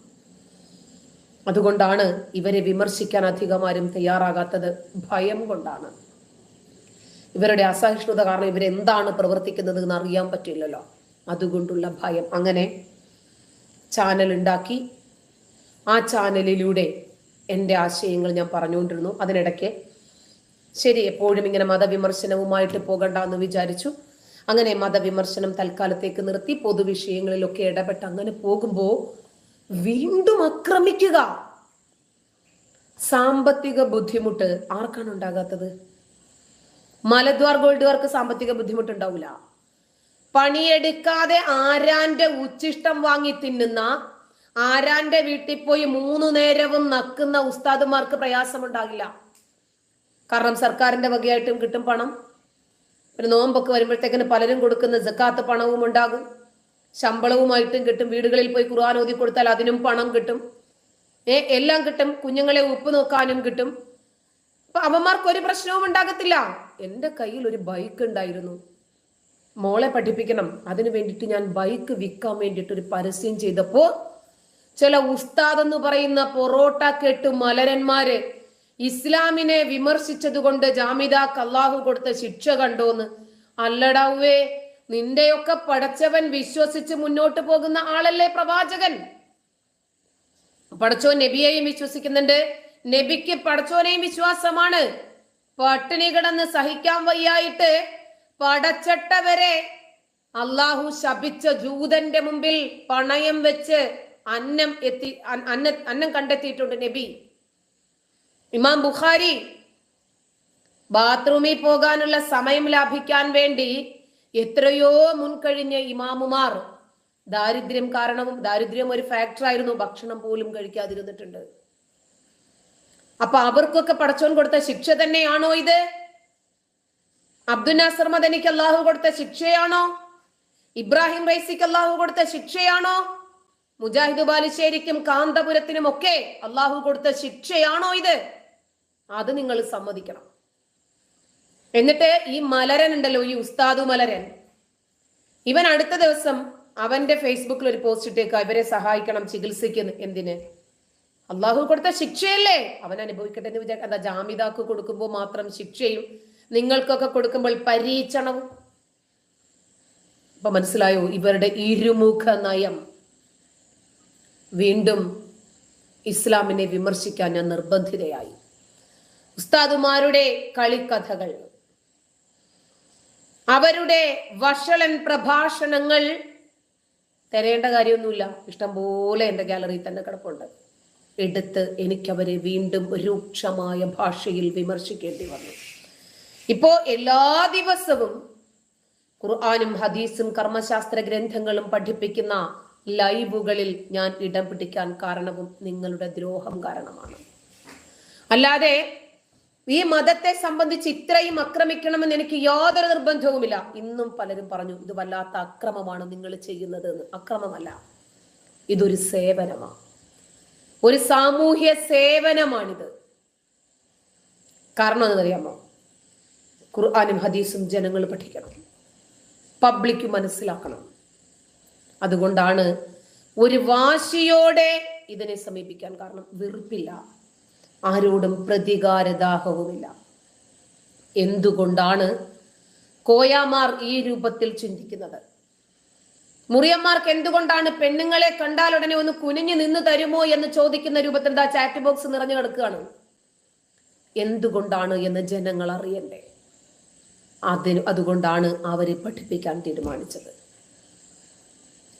അതുകൊണ്ടാണ് ഇവരെ വിമർശിക്കാൻ അധികമാരും തയ്യാറാകാത്തത്. ഭയം കൊണ്ടാണ്. ഇവരുടെ അസഹിഷ്ണുത കാരണം ഇവരെന്താണ് പ്രവർത്തിക്കുന്നത് എന്ന് അറിയാൻ പറ്റില്ലല്ലോ, അതുകൊണ്ടുള്ള ഭയം. അങ്ങനെ ചാനൽ ഉണ്ടാക്കി. ആ ചാനലിലൂടെ എൻ്റെ ആശയങ്ങൾ ഞാൻ പറഞ്ഞുകൊണ്ടിരുന്നു. അതിനിടയ്ക്ക് ശരി, എപ്പോഴും ഇങ്ങനെ മതവിമർശനവുമായിട്ട് പോകണ്ട എന്ന് വിചാരിച്ചു. അങ്ങനെ മതവിമർശനം തൽക്കാലത്തേക്ക് നിർത്തി. പൊതുവിഷയങ്ങളിലൊക്കെ ഇടപെട്ട് അങ്ങനെ പോകുമ്പോൾ വീണ്ടും ആക്രമിക്കുക. സാമ്പത്തിക ബുദ്ധിമുട്ട് ആർക്കാണ് ഉണ്ടാകാത്തത്? മലദ്വാർ ഗോൾഡുകാർക്ക് സാമ്പത്തിക ബുദ്ധിമുട്ടുണ്ടാവില്ല. പണിയെടുക്കാതെ ആരാന്റെ ഉച്ചിഷ്ടം വാങ്ങി തിന്നുന്ന, ആരാന്റെ വീട്ടിൽ പോയി 3 നേരവും നക്കുന്ന ഉസ്താദുമാർക്ക് പ്രയാസമുണ്ടാകില്ല. കാരണം സർക്കാരിന്റെ വകയായിട്ടും കിട്ടും പണം. ഒരു നോമ്പൊക്കെ വരുമ്പോഴത്തേക്കിന് പലരും കൊടുക്കുന്ന സക്കാത്ത് പണവും ഉണ്ടാകും, ശമ്പളവുമായിട്ടും കിട്ടും. വീടുകളിൽ പോയി ഖുർആൻ ഓതി കൊടുത്താൽ അതിനും പണം കിട്ടും. എല്ലാം കിട്ടും. കുഞ്ഞുങ്ങളെ ഉപ്പ് നോക്കാനും കിട്ടും. അപ്പൊ അവന്മാർക്ക് ഒരു പ്രശ്നവും ഉണ്ടാകത്തില്ല. എൻ്റെ കയ്യിൽ ഒരു ബൈക്ക് ഉണ്ടായിരുന്നു, മോളെ പഠിപ്പിക്കണം, അതിനു വേണ്ടിയിട്ട് ഞാൻ ബൈക്ക് വിൽക്കാൻ വേണ്ടിയിട്ട് ഒരു പരസ്യം ചെയ്തപ്പോ ചില ഉസ്താദ് എന്ന് പറയുന്ന പൊറോട്ട കെട്ട് മലരന്മാര് ഇസ്ലാമിനെ വിമർശിച്ചത് കൊണ്ട് ജാമിദാക്ക് അള്ളാഹു കൊടുത്ത ശിക്ഷ കണ്ടോന്ന്. അല്ലടാവേ, നിന്റെയൊക്കെ പടച്ചവൻ വിശ്വസിച്ച് മുന്നോട്ട് പോകുന്ന ആളല്ലേ പ്രവാചകൻ. പടച്ചോൻ നബിയെയും വിശ്വസിക്കുന്നുണ്ട്, നബിക്ക് പടച്ചോനെയും വിശ്വാസമാണ്. പട്ടിണി കിടന്ന് സഹിക്കാൻ വയ്യായിട്ട് പടച്ചട്ടവരെ അള്ളാഹു ശപിച്ച ജൂതന്റെ മുമ്പിൽ പണയം വെച്ച് അന്നം കണ്ടെത്തിയിട്ടുണ്ട് നബി. ഇമാം ബുഖാരി ബാത്റൂമിൽ പോകാനുള്ള സമയം ലാഭിക്കാൻ വേണ്ടി എത്രയോ മുൻകഴിഞ്ഞ ഇമാമുമാർ ദാരിദ്ര്യം ഒരു ഫാക്ടറായിരുന്നു, ഭക്ഷണം പോലും കഴിക്കാതിരുന്നിട്ടുണ്ട്. അപ്പൊ അവർക്കൊക്കെ പടച്ചോൻ കൊടുത്ത ശിക്ഷ തന്നെയാണോ ഇത്? അബ്ദുൽ നാസർ മദനിക്ക് അള്ളാഹു കൊടുത്ത ശിക്ഷയാണോ? ഇബ്രാഹിം റൈസിക്ക് അള്ളാഹു കൊടുത്ത ശിക്ഷയാണോ? മുജാഹിദ് ബാലുശ്ശേരിക്കും കാന്തപുരത്തിനും ഒക്കെ അള്ളാഹു കൊടുത്ത ശിക്ഷയാണോ ഇത്? അത് നിങ്ങൾ സമ്മതിക്കണം. എന്നിട്ട് ഈ മലരൻ ഉണ്ടല്ലോ, ഈ ഉസ്താദു മലരൻ, ഇവൻ അടുത്ത ദിവസം അവന്റെ ഫേസ്ബുക്കിൽ ഒരു പോസ്റ്റ് ഇട്ടേക്ക, ഇവരെ സഹായിക്കണം ചികിത്സയ്ക്ക്. എന്തിന്? അള്ളാഹു കൊടുത്ത ശിക്ഷയല്ലേ, അവൻ അനുഭവിക്കട്ടെ എന്ന് വിചാരിക്കാം. എന്താ ജാമിദാക്ക് കൊടുക്കുമ്പോൾ മാത്രം ശിക്ഷയും നിങ്ങൾക്കൊക്കെ കൊടുക്കുമ്പോൾ പരീക്ഷണവും? അപ്പൊ മനസ്സിലായോ ഇവരുടെ ഇരുമുഖ നയം? വീണ്ടും ഇസ്ലാമിനെ വിമർശിക്കാൻ ഞാൻ നിർബന്ധിതയായി. ഉസ്താദുമാരുടെ കളിക്കഥകൾ, അവരുടെ വഷളൻ പ്രഭാഷണങ്ങൾ തരേണ്ട കാര്യമൊന്നുമില്ല, ഇഷ്ടംപോലെ എൻ്റെ ഗാലറിയിൽ തന്നെ കിടപ്പുണ്ട്. എടുത്ത് എനിക്കവരെ വീണ്ടും രൂക്ഷമായ ഭാഷയിൽ വിമർശിക്കേണ്ടി വന്നു. ഇപ്പോ എല്ലാ ദിവസവും ഖുർആനും ഹദീസും കർമ്മശാസ്ത്ര ഗ്രന്ഥങ്ങളും പഠിപ്പിക്കുന്ന ലൈവുകളിൽ ഞാൻ ഇടം പിടിക്കാൻ കാരണവും നിങ്ങളുടെ ദ്രോഹം കാരണമാണ്. അല്ലാതെ ഈ മതത്തെ സംബന്ധിച്ച് ഇത്രയും ആക്രമിക്കണമെന്ന് എനിക്ക് യാതൊരു നിർബന്ധവുമില്ല. ഇന്നും പലരും പറഞ്ഞു ഇത് വല്ലാത്ത അക്രമമാണ് നിങ്ങൾ ചെയ്യുന്നത് എന്ന്. അക്രമമല്ല, ഇതൊരു സേവനമാണ്. ഒരു സാമൂഹ്യ സേവനമാണിത്. കാരണം എന്നറിയാമോ? ഖുർആനും ഹദീസും ജനങ്ങൾ പഠിക്കണം, പബ്ലിക് മനസ്സിലാക്കണം. അതുകൊണ്ടാണ് ഒരു വാശിയോടെ ഇതിനെ സമീപിക്കാൻ കാരണം. വെറുപ്പില്ല, ആരോടും പ്രതികാരദാഹവുമില്ല. എന്തുകൊണ്ടാണ് കോയാമാർ ഈ രൂപത്തിൽ ചിന്തിക്കുന്നത്? മുറിയന്മാർക്ക് എന്തുകൊണ്ടാണ് പെണ്ണുങ്ങളെ കണ്ടാൽ ഉടനെ ഒന്ന് കുനിഞ്ഞു നിന്ന് തരുമോ എന്ന് ചോദിക്കുന്ന രൂപത്തിൽ ചാറ്റ് ബോക്സ് നിറഞ്ഞു കിടക്കുകയാണ്? എന്തുകൊണ്ടാണ് എന്ന് ജനങ്ങൾ അറിയണ്ടേ? അതുകൊണ്ടാണ് അവരെ പഠിപ്പിക്കാൻ തീരുമാനിച്ചത്.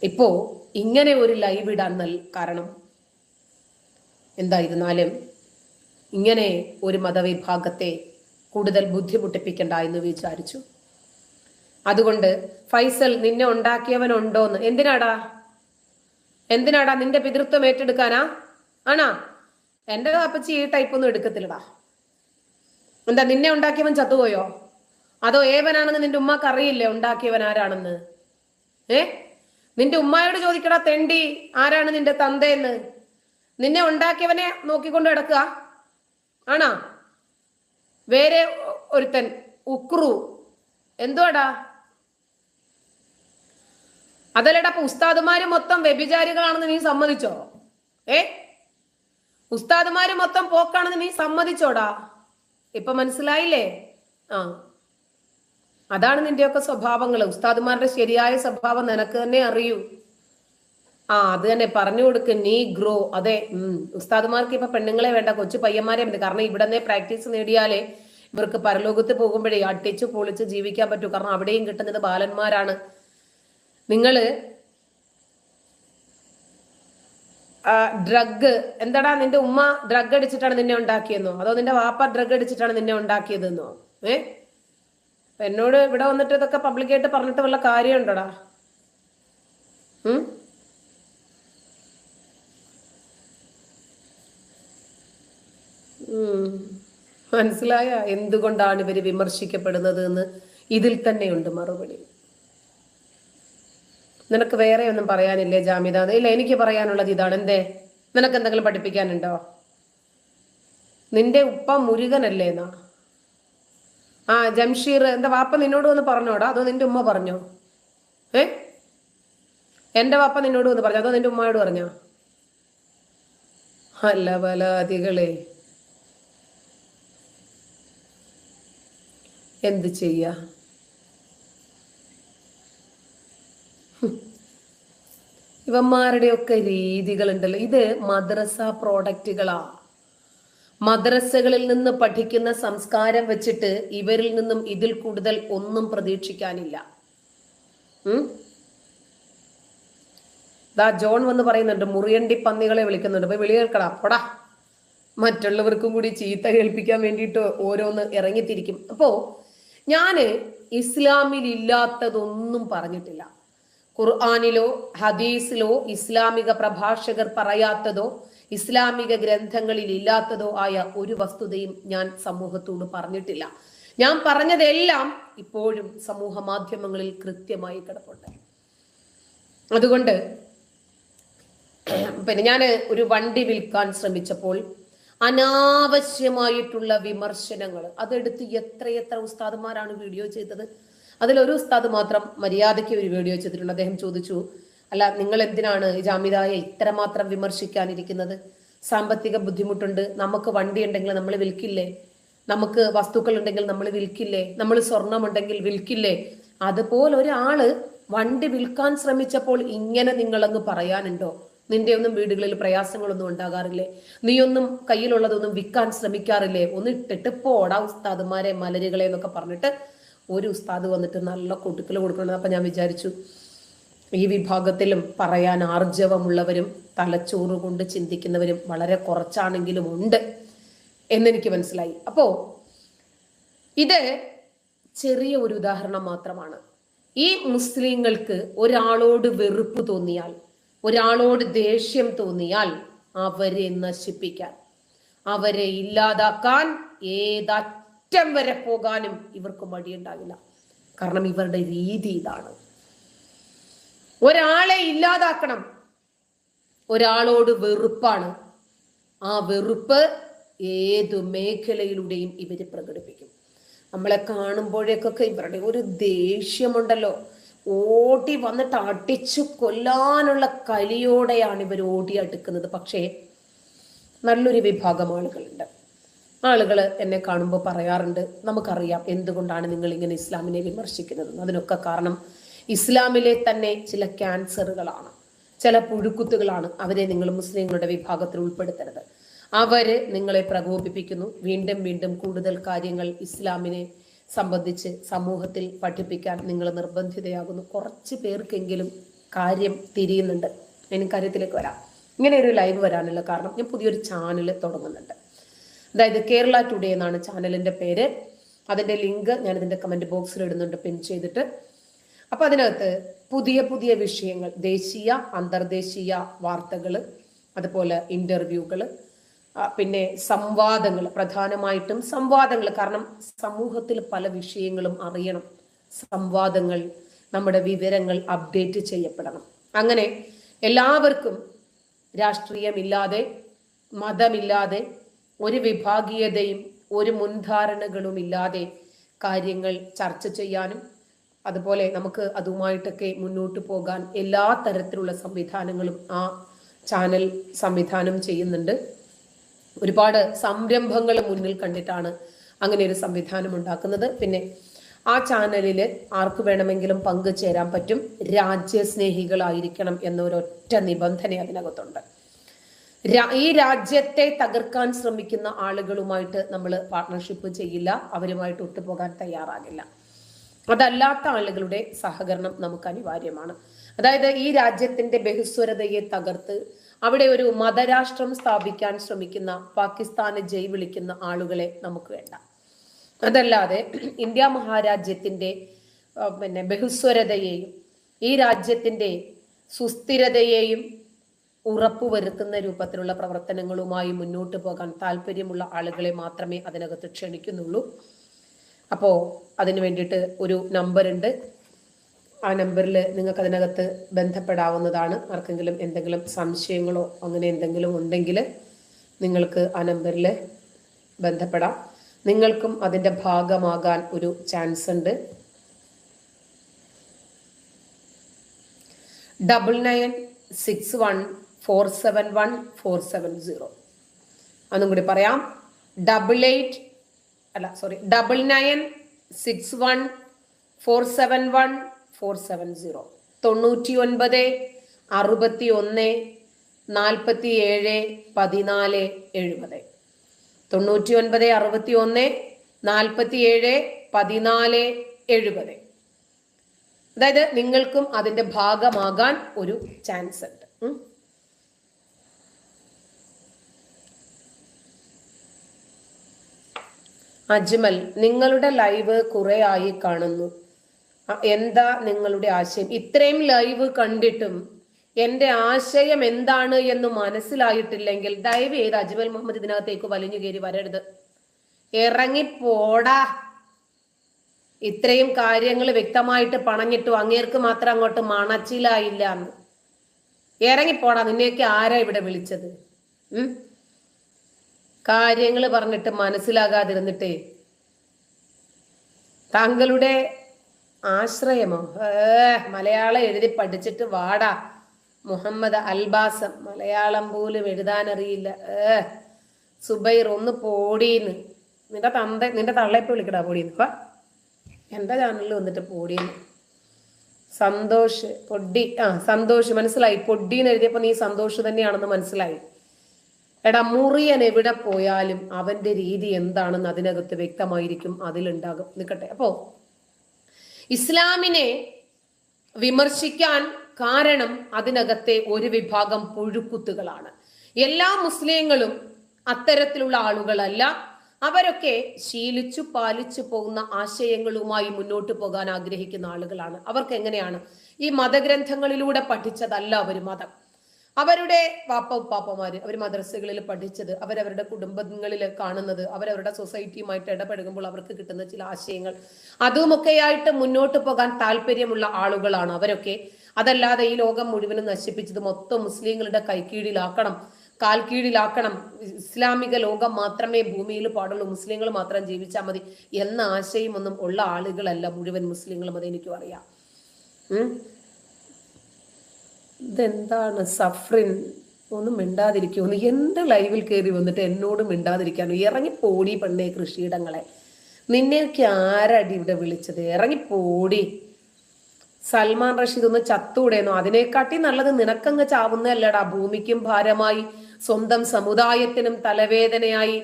ഇപ്പോ ഇങ്ങനെ ഒരു ലൈവ് ഇടാൻ കാരണം എന്തായിരുന്നാലും ഇങ്ങനെ ഒരു മതവിഭാഗത്തെ കൂടുതൽ ബുദ്ധിമുട്ടിപ്പിക്കണ്ട എന്ന് വിചാരിച്ചു. അതുകൊണ്ട് ഫൈസൽ, നിന്നെ ഉണ്ടാക്കിയവനുണ്ടോന്ന്? എന്തിനാടാ നിന്റെ പിതൃത്വം ഏറ്റെടുക്കാനാ? ആണാ? എന്റെ അപ്പച്ചി ഈ ടൈപ്പൊന്നും എടുക്കത്തില്ലടാ. എന്താ, നിന്നെ ഉണ്ടാക്കിയവൻ ചത്തുപോയോ? അതോ ഏവനാണെന്ന് നിന്റെ ഉമ്മക്ക് അറിയില്ലേ ഉണ്ടാക്കിയവൻ ആരാണെന്ന്? നിന്റെ ഉമ്മയോട് ചോദിക്കടാ തെണ്ടി, ആരാണ് നിന്റെ തന്തയെന്ന്. നിന്നെ ഉണ്ടാക്കിയവനെ നോക്കിക്കൊണ്ട് കിടക്കുക ആണാ? വേറെ ഒരുത്തൻ ഉക്രു എന്തുവാടാ? അതല്ലടാ, അപ്പൊ ഉസ്താദുമാര് മൊത്തം വ്യഭിചാരികളാണെന്ന് നീ സമ്മതിച്ചോ? ഉസ്താദുമാര് മൊത്തം പോക്കാണെന്ന് നീ സമ്മതിച്ചോടാ? ഇപ്പൊ മനസ്സിലായില്ലേ? അതാണ് നിന്റെയൊക്കെ സ്വഭാവങ്ങൾ. ഉസ്താദുമാരുടെ ശരിയായ സ്വഭാവം നിനക്ക് തന്നെ അറിയൂ. അത് തന്നെ പറഞ്ഞു കൊടുക്ക്. നീ ഗ്രോ. അതെ, ഉസ്താദുമാർക്ക് ഇപ്പൊ പെണ്ണുങ്ങളെ വേണ്ട, കൊച്ചു പയ്യന്മാരെ മതി. കാരണം ഇവിടെ പ്രാക്ടീസ് നേടിയാലേ ഇവർക്ക് പരലോകത്ത് പോകുമ്പോഴേ അട്ടിച്ച് പൊളിച്ച് ജീവിക്കാൻ പറ്റൂ. കാരണം അവിടെയും കിട്ടുന്നത് ബാലന്മാരാണ്. നിങ്ങള് ഡ്രഗ്, എന്താടാ നിന്റെ ഉമ്മ ഡ്രഗ് അടിച്ചിട്ടാണ് നിന്നെ ഉണ്ടാക്കിയെന്നോ? അതോ നിന്റെ വാപ്പ ഡ്രഗ് അടിച്ചിട്ടാണ് നിന്നെ ഉണ്ടാക്കിയതെന്നോ? എന്നോട് ഇവിടെ വന്നിട്ട് ഇതൊക്കെ പബ്ലിക്കായിട്ട് പറഞ്ഞിട്ട് വല്ല കാര്യമുണ്ടോടാ? മനസ്സിലായ എന്തുകൊണ്ടാണ് ഇവര് വിമർശിക്കപ്പെടുന്നത് എന്ന്? ഇതിൽ തന്നെയുണ്ട് മറുപടി. നിനക്ക് വേറെ ഒന്നും പറയാനില്ലേ ജാമിദ? ഇല്ല, എനിക്ക് പറയാനുള്ളത് ഇതാണ്. എന്തേ, നിനക്ക് എന്തെങ്കിലും പഠിപ്പിക്കാനുണ്ടോ? നിന്റെ ഉപ്പ മുരുകനല്ലേന്നാ? ജംഷീർ, എന്താ വാപ്പ നിന്നോട് വന്ന് പറഞ്ഞോടാ? അതോ നിന്റെ ഉമ്മ പറഞ്ഞോ? എന്റെ വാപ്പ നിന്നോട് വന്ന് പറഞ്ഞോ അതോ നിന്റെ ഉമ്മയോട് പറഞ്ഞോ? അല്ല ബലാദികളെ, എന്ത് ചെയ്യാ? ഇവന്മാരുടെയൊക്കെ രീതികളുണ്ടല്ലോ. ഇത് മദ്രസ പ്രോഡക്റ്റുകളാ. മദ്രസകളിൽ നിന്ന് പഠിക്കുന്ന സംസ്കാരം വെച്ചിട്ട് ഇവരിൽ നിന്നും ഇതിൽ കൂടുതൽ ഒന്നും പ്രതീക്ഷിക്കാനില്ല. ജോൺ വന്ന് പറയുന്നുണ്ട്, മുറിയണ്ടി പന്നികളെ വിളിക്കുന്നുണ്ട്. അപ്പൊ വിളി കേൾക്കടാ, പൊടാ. മറ്റുള്ളവർക്കും കൂടി ചീത്ത കേൾപ്പിക്കാൻ വേണ്ടിയിട്ട് ഓരോന്ന് ഇറങ്ങിത്തിരിക്കും. അപ്പോ ഞാന് ഇസ്ലാമിൽ ഇല്ലാത്തതൊന്നും പറഞ്ഞിട്ടില്ല. ഖുർആനിലോ ഹദീസിലോ ഇസ്ലാമിക പ്രഭാഷകർ പറയാത്തതോ ഇസ്ലാമിക ഗ്രന്ഥങ്ങളിൽ ഇല്ലാത്തതോ ആയ ഒരു വസ്തുതയും ഞാൻ സമൂഹത്തോട് പറഞ്ഞിട്ടില്ല. ഞാൻ പറഞ്ഞതെല്ലാം ഇപ്പോഴും സമൂഹ മാധ്യമങ്ങളിൽ കൃത്യമായി കിടപ്പുണ്ട്. അതുകൊണ്ട് ഞാൻ ഒരു വണ്ടി വിൽക്കാൻ ശ്രമിച്ചപ്പോൾ അനാവശ്യമായിട്ടുള്ള വിമർശനങ്ങൾ അതെടുത്ത് എത്രയെത്ര ഉസ്താദുമാരാണ് വീഡിയോ ചെയ്തത്. അതിലൊരു ഉസ്താദ് മാത്രം മര്യാദയ്ക്ക് ഒരു വീഡിയോ ചെയ്തിട്ടുണ്ട്. അദ്ദേഹം ചോദിച്ചു, അല്ല നിങ്ങൾ എന്തിനാണ് ജാമിദായെ ഇത്രമാത്രം വിമർശിക്കാനിരിക്കുന്നത്? സാമ്പത്തിക ബുദ്ധിമുട്ടുണ്ട്, നമുക്ക് വണ്ടി ഉണ്ടെങ്കിൽ നമ്മൾ വിൽക്കില്ലേ? നമുക്ക് വസ്തുക്കൾ ഉണ്ടെങ്കിൽ നമ്മൾ വിൽക്കില്ലേ? നമ്മൾ സ്വർണം ഉണ്ടെങ്കിൽ വിൽക്കില്ലേ? അതുപോലെ ഒരാള് വണ്ടി വിൽക്കാൻ ശ്രമിച്ചപ്പോൾ ഇങ്ങനെ നിങ്ങളങ്ങ് പറയാനുണ്ടോ? നിന്റെ ഒന്നും വീടുകളിൽ പ്രയാസങ്ങളൊന്നും ഉണ്ടാകാറില്ലേ? നീയൊന്നും കയ്യിലുള്ളതൊന്നും വിൽക്കാൻ ശ്രമിക്കാറില്ലേ? ഒന്ന് ഇട്ടിട്ട് പോടാ ഉസ്താദുമാരെ മലരുകളെ എന്നൊക്കെ പറഞ്ഞിട്ട് ഒരു ഉസ്താദ് വന്നിട്ട് നല്ല കൊടുക്കൽ കൊടുക്കണം. അപ്പൊ ഞാൻ വിചാരിച്ചു, ഈ വിഭാഗത്തിലും പറയാൻ ആർജവമുള്ളവരും തലച്ചോറ് കൊണ്ട് ചിന്തിക്കുന്നവരും വളരെ കുറച്ചാണെങ്കിലും ഉണ്ട് എന്നെനിക്ക് മനസ്സിലായി. അപ്പോ ഇത് ചെറിയ ഒരു ഉദാഹരണം മാത്രമാണ്. ഈ മുസ്ലിങ്ങൾക്ക് ഒരാളോട് വെറുപ്പ് തോന്നിയാൽ, ഒരാളോട് ദേഷ്യം തോന്നിയാൽ അവരെ നശിപ്പിക്കാൻ, അവരെ ഇല്ലാതാക്കാൻ ഏതറ്റം വരെ പോകാനും ഇവർക്ക് മടിയുണ്ടാകില്ല. കാരണം ഇവരുടെ രീതി ഇതാണ്. ഒരാളെ ഇല്ലാതാക്കണം, ഒരാളോട് വെറുപ്പാണ്, ആ വെറുപ്പ് ഏതു മേഖലയിലൂടെയും ഇവർ പ്രകടിപ്പിക്കും. നമ്മളെ കാണുമ്പോഴേക്കൊക്കെ ഇവരുടെ ഒരു ദേഷ്യമുണ്ടല്ലോ, ഓടി വന്നിട്ട് അടിച്ചു കൊല്ലാനുള്ള കലിയോടെയാണ് ഇവർ ഓടി അടുക്കുന്നത്. പക്ഷേ നല്ലൊരു വിഭാഗം ആളുകളുണ്ട്. ആളുകൾ എന്നെ കാണുമ്പോൾ പറയാറുണ്ട്, നമുക്കറിയാം എന്തുകൊണ്ടാണ് നിങ്ങൾ ഇങ്ങനെ ഇസ്ലാമിനെ വിമർശിക്കുന്നത്. അതിനൊക്കെ കാരണം ഇസ്ലാമിലെ തന്നെ ചില ക്യാൻസറുകളാണ്, ചില പുഴുക്കുത്തുകളാണ്. അവരെ നിങ്ങൾ മുസ്ലിങ്ങളുടെ വിഭാഗത്തിൽ ഉൾപ്പെടുത്തരുത്. അവര് നിങ്ങളെ പ്രകോപിപ്പിക്കുന്നു. വീണ്ടും വീണ്ടും കൂടുതൽ കാര്യങ്ങൾ ഇസ്ലാമിനെ സംബന്ധിച്ച് സമൂഹത്തിൽ പഠിപ്പിക്കാൻ നിങ്ങൾ നിർബന്ധിതയാകുന്നു. കുറച്ച് പേർക്കെങ്കിലും കാര്യം തിരിയുന്നുണ്ട്. അതിന് കാര്യത്തിലേക്ക് വരാം. ഇങ്ങനെ ഒരു ലൈവ് വരാനുള്ള കാരണം, ഞാൻ പുതിയൊരു ചാനൽ തുടങ്ങുന്നുണ്ട്. അതായത് കേരള ടുഡേ എന്നാണ് ചാനലിന്റെ പേര്. അതിന്റെ ലിങ്ക് ഞാൻ ഇതിന്റെ കമന്റ് ബോക്സിൽ ഇടുന്നുണ്ട്, പിൻ ചെയ്തിട്ട്. അപ്പൊ അതിനകത്ത് പുതിയ പുതിയ വിഷയങ്ങൾ, ദേശീയ അന്തർദേശീയ വാർത്തകൾ, അതുപോലെ ഇന്റർവ്യൂകൾ, പിന്നെ സംവാദങ്ങൾ, പ്രധാനമായിട്ടും സംവാദങ്ങൾ. കാരണം സമൂഹത്തിൽ പല വിഷയങ്ങളും അറിയണം. സംവാദങ്ങൾ, നമ്മുടെ വിവരങ്ങൾ അപ്ഡേറ്റ് ചെയ്യപ്പെടണം. അങ്ങനെ എല്ലാവർക്കും രാഷ്ട്രീയമില്ലാതെ, മതമില്ലാതെ, ഒരു വിഭാഗീയതയും ഒരു മുൻധാരണകളും ഇല്ലാതെ കാര്യങ്ങൾ ചർച്ച ചെയ്യാനും, അതുപോലെ നമുക്ക് അതുമായിട്ടൊക്കെ മുന്നോട്ട് പോകാൻ എല്ലാ തരത്തിലുള്ള സംവിധാനങ്ങളും ആ ചാനൽ സംവിധാനം ചെയ്യുന്നുണ്ട്. ഒരുപാട് സംരംഭങ്ങൾ മുന്നിൽ കണ്ടിട്ടാണ് അങ്ങനെ ഒരു സംവിധാനം ഉണ്ടാക്കുന്നത്. പിന്നെ ആ ചാനലിൽ ആർക്ക് വേണമെങ്കിലും പങ്കുചേരാൻ പറ്റും. രാജ്യസ്നേഹികളായിരിക്കണം എന്നൊരൊറ്റ നിബന്ധന അതിനകത്തുണ്ട്. ഈ രാജ്യത്തെ തകർക്കാൻ ശ്രമിക്കുന്ന ആളുകളുമായിട്ട് നമ്മൾ പാർട്ട്ണർഷിപ്പ് ചെയ്യില്ല, അവരുമായിട്ട് ഒത്തുപോകാൻ തയ്യാറാകില്ല. അതല്ലാത്ത ആളുകളുടെ സഹകരണം നമുക്ക് അനിവാര്യമാണ്. അതായത് ഈ രാജ്യത്തിന്റെ ബഹുസ്വരതയെ തകർത്ത് അവിടെ ഒരു മതരാഷ്ട്രം സ്ഥാപിക്കാൻ ശ്രമിക്കുന്ന, പാകിസ്ഥാനെ ജയ് വിളിക്കുന്ന ആളുകളെ നമുക്ക് വേണ്ട. അതല്ലാതെ ഇന്ത്യ മഹാരാജ്യത്തിന്റെ ബഹുസ്വരതയെയും ഈ രാജ്യത്തിന്റെ സുസ്ഥിരതയെയും ഉറപ്പുവരുത്തുന്ന രൂപത്തിലുള്ള പ്രവർത്തനങ്ങളുമായി മുന്നോട്ട് പോകാൻ താല്പര്യമുള്ള ആളുകളെ മാത്രമേ അതിനകത്ത് ക്ഷണിക്കുന്നുള്ളൂ. അപ്പോൾ അതിന് വേണ്ടിയിട്ട് ഒരു നമ്പറുണ്ട്. ആ നമ്പറിൽ നിങ്ങൾക്ക് അതിനകത്ത് ബന്ധപ്പെടാവുന്നതാണ്. ആർക്കെങ്കിലും എന്തെങ്കിലും സംശയങ്ങളോ അങ്ങനെ എന്തെങ്കിലും ഉണ്ടെങ്കിൽ നിങ്ങൾക്ക് ആ നമ്പറിൽ ബന്ധപ്പെടാം. നിങ്ങൾക്കും അതിൻ്റെ ഭാഗമാകാൻ ഒരു ചാൻസ് ഉണ്ട്. 9961471470. അതും കൂടി പറയാം. 9961471470. 99 61 47 14 70. 99 61 47 14 70. അതായത് നിങ്ങൾക്കും അതിന്റെ ഭാഗമാകാൻ ഒരു ചാൻസ് ഉണ്ട്. അജ്മൽ, നിങ്ങളുടെ ലൈവ് കുറെ ആയി കാണുന്നു, എന്താ നിങ്ങളുടെ ആശയം? ഇത്രയും ലൈവ് കണ്ടിട്ടും എന്റെ ആശയം എന്താണ് എന്ന് മനസ്സിലായിട്ടില്ലെങ്കിൽ ദയവ് ചെയ്ത് അജ്മൽ മുഹമ്മദ് ഇതിനകത്തേക്ക് വലിഞ്ഞു കയറി വരരുത്. ഇറങ്ങിപ്പോടാ. ഇത്രയും കാര്യങ്ങൾ വ്യക്തമായിട്ട് പണഞ്ഞിട്ടു അങ്ങേർക്ക് മാത്രം അങ്ങോട്ട് മണച്ചിലായില്ല എന്ന്. ഇറങ്ങിപ്പോടാ. നിന്നെയൊക്കെ ആരാ ഇവിടെ വിളിച്ചത്? കാര്യങ്ങൾ പറഞ്ഞിട്ട് മനസ്സിലാകാതിരുന്നിട്ടേ താങ്കളുടെ ആശ്രയമോ? മലയാളം എഴുതി പഠിച്ചിട്ട് വാടാ. മുഹമ്മദ് അൽബാസം മലയാളം പോലും എഴുതാനറിയില്ല. സുബൈർ ഒന്ന് പോടീന്ന്. നിന്റെ തള്ളയപ്പ് വിളിക്കടാ പോടീന്ന്. ഇപ്പൊ എന്റെ ചാനലിൽ വന്നിട്ട് പോടീന്ന്. സന്തോഷ് പൊടി. സന്തോഷ് മനസ്സിലായി. പൊടിന്ന് എഴുതിയപ്പോ നീ സന്തോഷ് തന്നെയാണെന്ന് മനസ്സിലായി. എടാ, മുറിയൻ എവിടെ പോയാലും അവന്റെ രീതി എന്താണെന്ന് അതിനകത്ത് വ്യക്തമായിരിക്കും, അതിലുണ്ടാകും. നിൽക്കട്ടെ. അപ്പോ ഇസ്ലാമിനെ വിമർശിക്കാൻ കാരണം അതിനകത്തെ ഒരു വിഭാഗം പുഴുക്കുത്തുകളാണ്. എല്ലാ മുസ്ലിങ്ങളും അത്തരത്തിലുള്ള ആളുകളല്ല. അവരൊക്കെ ശീലിച്ചു പാലിച്ചു പോകുന്ന ആശയങ്ങളുമായി മുന്നോട്ട് പോകാൻ ആഗ്രഹിക്കുന്ന ആളുകളാണ്. അവർക്ക് എങ്ങനെയാണ്? ഈ മതഗ്രന്ഥങ്ങളിലൂടെ പഠിച്ചതല്ല അവർ മതം. അവരുടെ ഉപ്പാപ്പമാര് അവർ മദ്രസകളിൽ പഠിച്ചത്, അവരവരുടെ കുടുംബങ്ങളിൽ കാണുന്നത്, അവരവരുടെ സൊസൈറ്റിയുമായിട്ട് ഇടപെടുമ്പോൾ അവർക്ക് കിട്ടുന്ന ചില ആശയങ്ങൾ, അതുമൊക്കെയായിട്ട് മുന്നോട്ട് പോകാൻ താല്പര്യമുള്ള ആളുകളാണ് അവരൊക്കെ. അതല്ലാതെ ഈ ലോകം മുഴുവനും നശിപ്പിച്ചത് മൊത്തം മുസ്ലിങ്ങളുടെ കൈക്കീഴിലാക്കണം, കാൽക്കീഴിലാക്കണം, ഇസ്ലാമിക ലോകം മാത്രമേ ഭൂമിയിൽ പാടുള്ളൂ, മുസ്ലിങ്ങൾ മാത്രം ജീവിച്ചാൽ മതി എന്ന ആശയമൊന്നും ഉള്ള ആളുകളല്ല മുഴുവൻ മുസ്ലിങ്ങളും. അതെനിക്കും അറിയാം. ഇതെന്താണ് സഫറിൻ? ഒന്നും മിണ്ടാതിരിക്കുമെന്ന് എന്റെ ലൈവിൽ കയറി വന്നിട്ട് എന്നോട് മിണ്ടാതിരിക്കാനോ? ഇറങ്ങിപ്പോടി പെണ്ണേ കൃഷിയിടങ്ങളെ, നിന്നെയൊക്കെ ആരടി ഇവിടെ വിളിച്ചത്? ഇറങ്ങിപ്പോടി. സൽമാൻ റഷീദ് ഒന്ന് ചത്തൂടേന്നോ? അതിനെക്കാട്ടി നല്ലത് നിനക്കങ്ങ് ചാവുന്നതല്ലടാ, ഭൂമിക്കും ഭാരമായി സ്വന്തം സമുദായത്തിനും തലവേദനയായി.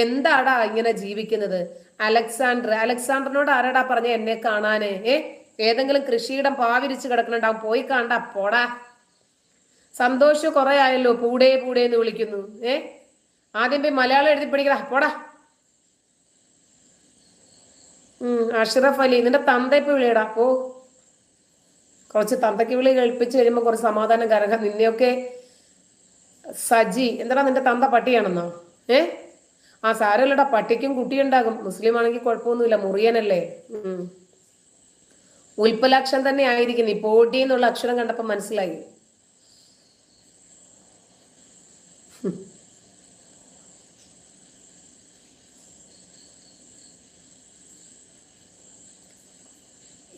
എന്താടാ ഇങ്ങനെ ജീവിക്കുന്നത്? അലക്സാണ്ടറിനോട് ആരാടാ പറഞ്ഞ എന്നെ കാണാന്? ഏതെങ്കിലും കൃഷിയിടം പാവിരിച്ച് കിടക്കണുണ്ടാവും, പോയി കാണണ്ട, പോടാ. സന്തോഷം കുറെ ആയല്ലോ, പൂടേ പൂടേ എന്ന് വിളിക്കുന്നു. ആദ്യം പോയി മലയാളം എഴുതി പഠിക്കടാ, പോടാ. അഷ്റഫ് അലി, നിന്റെ തന്ത ഇപ്പൊ വിളിയടാ, പോ. കുറച്ച് തന്തയ്ക്ക് വിളി കേൾപ്പിച്ച് കഴിയുമ്പോ കുറച്ച് സമാധാനം കരക. നിന്നെയൊക്കെ സജി, എന്താടാ നിന്റെ തന്ത പട്ടിയാണെന്നോ? ആ സാരല്ലടാ, പട്ടിക്കും കുട്ടിയുണ്ടാകും. മുസ്ലിം ആണെങ്കിൽ കുഴപ്പമൊന്നുമില്ല, മുറിയനല്ലേ. ഉൽപ്പലാക്ഷരം തന്നെ ആയിരിക്കും. ഈ പോട്ടി എന്നുള്ള അക്ഷരം കണ്ടപ്പോ മനസ്സിലായി.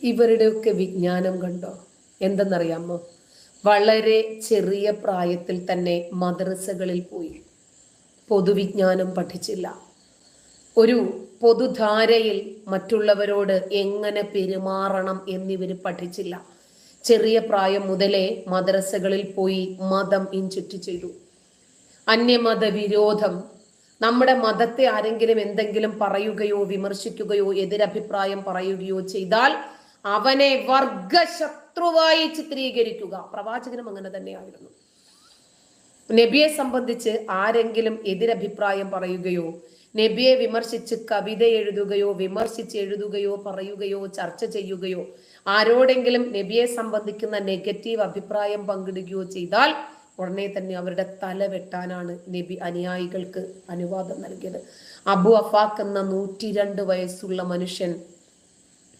ഇവരുടെയൊക്കെ വിജ്ഞാനം കണ്ടോ? എന്തെന്നറിയാമോ? വളരെ ചെറിയ പ്രായത്തിൽ തന്നെ മദ്രസകളിൽ പോയി പൊതുവിജ്ഞാനം പഠിച്ചില്ല. ഒരു പൊതുധാരയിൽ മറ്റുള്ളവരോട് എങ്ങനെ പെരുമാറണം എന്നിവർ പഠിച്ചില്ല. ചെറിയ പ്രായം മുതലേ മദ്രസകളിൽ പോയി മതം ഇൻജെക്റ്റ് ചെയ്തു. അന്യമത വിരോധം. നമ്മുടെ മതത്തെ ആരെങ്കിലും എന്തെങ്കിലും പറയുകയോ വിമർശിക്കുകയോ എതിരഭിപ്രായം പറയുകയോ ചെയ്താൽ അവനെ വർഗശത്രുവായി ചിത്രീകരിക്കുക. പ്രവാചകനും അങ്ങനെ തന്നെയായിരുന്നു. നബിയെ സംബന്ധിച്ച് ആരെങ്കിലും എതിരഭിപ്രായം പറയുകയോ നബിയെ വിമർശിച്ച് കവിത എഴുതുകയോ വിമർശിച്ച് എഴുതുകയോ പറയുകയോ ചർച്ച ചെയ്യുകയോ ആരോടെങ്കിലും നബിയെ സംബന്ധിക്കുന്ന നെഗറ്റീവ് അഭിപ്രായം പങ്കിടുകയോ ചെയ്താൽ ഉടനെ തന്നെ അവരുടെ തല വെട്ടാനാണ് നബി അനുയായികൾക്ക് അനുവാദം നൽകിയത്. അബു അഫാഖ് എന്ന 102 വയസ്സുള്ള മനുഷ്യൻ